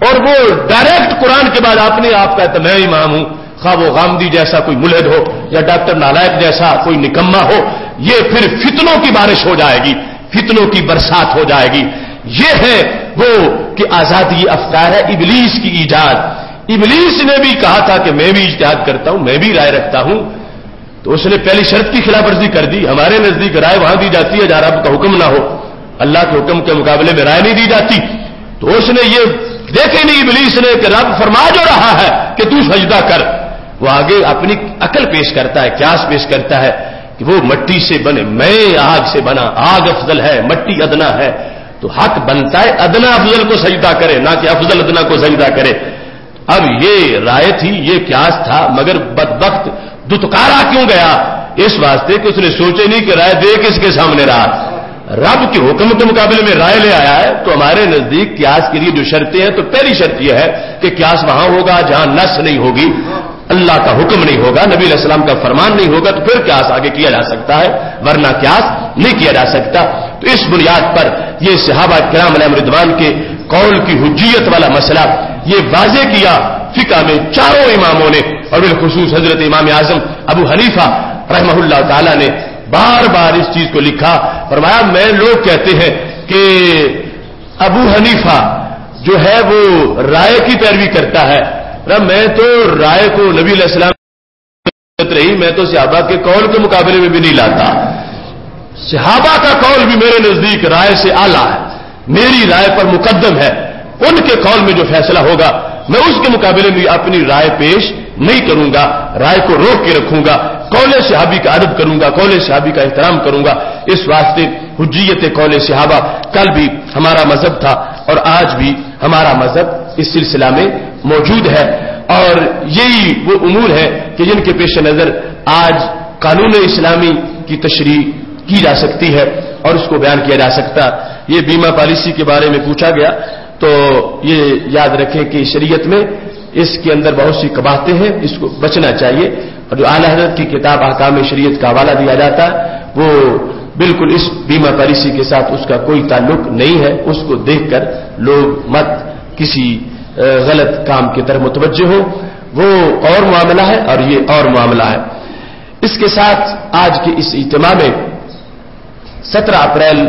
اور وہ ڈائریکٹ قرآن کے بعد آپ کہتا میں امام ہوں، خواہ وہ غامدی جیسا کوئی ملحد ہو یا ڈاکٹر نالائق جیسا کوئی نکما ہو، یہ پھر فتنوں کی بارش ہو جائے گی، فتنوں کی برسات ہو جائے گی۔ یہ ہے وہ کہ آزادی افکار ہے ابلیس کی ایجاد۔ ابلیس نے بھی کہا تھا کہ میں بھی اجتہاد کرتا ہوں، میں بھی رائے رکھتا ہوں، تو اس نے پہلی شرط کی خلاف ورزی کر دی۔ ہمارے نزدیک رائے وہاں دی جاتی ہے جہاں رب کا حکم نہ ہو، اللہ کے حکم کے مقابلے میں رائے نہیں دی جاتی۔ تو اس نے یہ دیکھے نہیں ابلیس نے کہ رب فرما جو رہا ہے کہ تو سجدہ کر، وہ آگے اپنی عقل پیش کرتا ہے، قیاس پیش کرتا ہے کہ وہ مٹی سے بنے، میں آگ سے بنا، آگ افضل ہے، مٹی ادنا ہے، تو حق بنتا ہے ادنا افضل کو سجدہ کرے، نہ کہ افضل ادنا کو سجدہ کرے۔ اب یہ رائے تھی، یہ قیاس تھا، مگر بدبخت دتکارا کیوں گیا؟ اس واسطے کہ اس نے سوچے نہیں کہ رائے دے کس کے سامنے رہا، رب کے حکم کے مقابلے میں رائے لے آیا ہے۔ تو ہمارے نزدیک قیاس کے لیے جو شرطیں ہیں، تو پہلی شرط یہ ہے کہ قیاس وہاں ہوگا جہاں نص نہیں ہوگی، اللہ کا حکم نہیں ہوگا، نبی علیہ السلام کا فرمان نہیں ہوگا، تو پھر قیاس آگے کیا جا سکتا ہے، ورنہ قیاس نہیں کیا جا سکتا۔ تو اس بنیاد پر یہ صحابہ کرام علیہم رضوان کے قول کی حجیت والا مسئلہ یہ واضح کیا فقہ میں چاروں اماموں نے، اور بالخصوص حضرت امام اعظم ابو حنیفہ رحمہ اللہ تعالی نے بار بار اس چیز کو لکھا، فرمایا میں لوگ کہتے ہیں کہ ابو حنیفہ جو ہے وہ رائے کی پیروی کرتا ہے، میں تو رائے کو نبی علیہ السلام رہی، میں تو صحابہ کے قول کے مقابلے میں بھی نہیں لاتا، صحابہ کا قول بھی میرے نزدیک رائے سے اعلیٰ ہے، میری رائے پر مقدم ہے، ان کے قول میں جو فیصلہ ہوگا میں اس کے مقابلے میں اپنی رائے پیش نہیں کروں گا، رائے کو روک کے رکھوں گا، قول صحابی کا ادب کروں گا، قول صحابی کا احترام کروں گا. اس واسطے حجیت قول صحابہ کل بھی ہمارا مذہب تھا اور آج بھی ہمارا مذہب اس سلسلہ میں موجود ہے. اور یہی وہ امور ہے کہ جن کے پیش نظر آج قانون اسلامی کی تشریح کی جا سکتی ہے اور اس کو بیان کیا جا سکتا. یہ بیمہ پالیسی کے بارے میں پوچھا گیا تو یہ یاد رکھیں کہ شریعت میں اس کے اندر بہت سی قباحتیں ہیں، اس کو بچنا چاہیے. اور جو اعلی حضرت کی کتاب احکام شریعت کا حوالہ دیا جاتا ہے وہ بالکل اس بیمہ پالیسی کے ساتھ اس کا کوئی تعلق نہیں ہے. اس کو دیکھ کر لوگ مت کسی غلط کام کی طرف متوجہ ہو. وہ اور معاملہ ہے اور یہ اور معاملہ ہے. اس کے ساتھ آج کے اس اجتماع میں 17 اپریل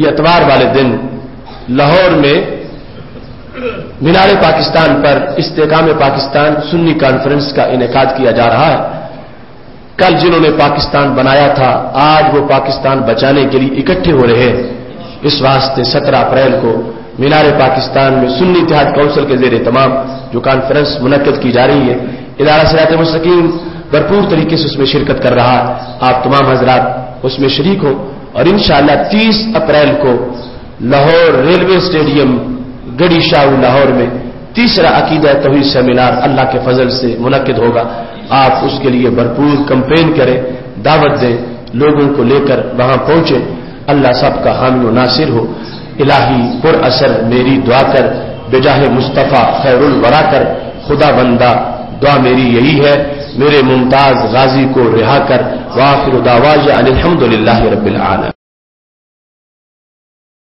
یہ اتوار والے دن لاہور میں مینار پاکستان پر استحکام پاکستان سنی کانفرنس کا انعقاد کیا جا رہا ہے. کل جنہوں نے پاکستان بنایا تھا آج وہ پاکستان بچانے کے لیے اکٹھے ہو رہے ہیں. اس واسطے 17 اپریل کو مینار پاکستان میں سنی اتحاد کونسل کے زیر اہتمام جو کانفرنس منعقد کی جا رہی ہے، ادارہ صراط مستقیم بھرپور طریقے سے اس میں شرکت کر رہا ہے. آپ تمام حضرات اس میں شریک ہوں اور انشاءاللہ 30 اپریل کو لاہور ریلوے اسٹیڈیم گڑی شاہو لاہور میں تیسرا عقیدہ توحید سیمینار اللہ کے فضل سے منعقد ہوگا. آپ اس کے لیے بھرپور کمپین کریں، دعوت دیں، لوگوں کو لے کر وہاں پہنچیں. اللہ سب کا حامی و ناصر ہو. الہی پر اثر میری دعا کر، بجاہ مصطفیٰ خیر الورا کر. خدا بندہ دعا میری یہی ہے، میرے ممتاز غازی کو رہا کر. وآخر دعوانا ان الحمد للہ رب العالمین.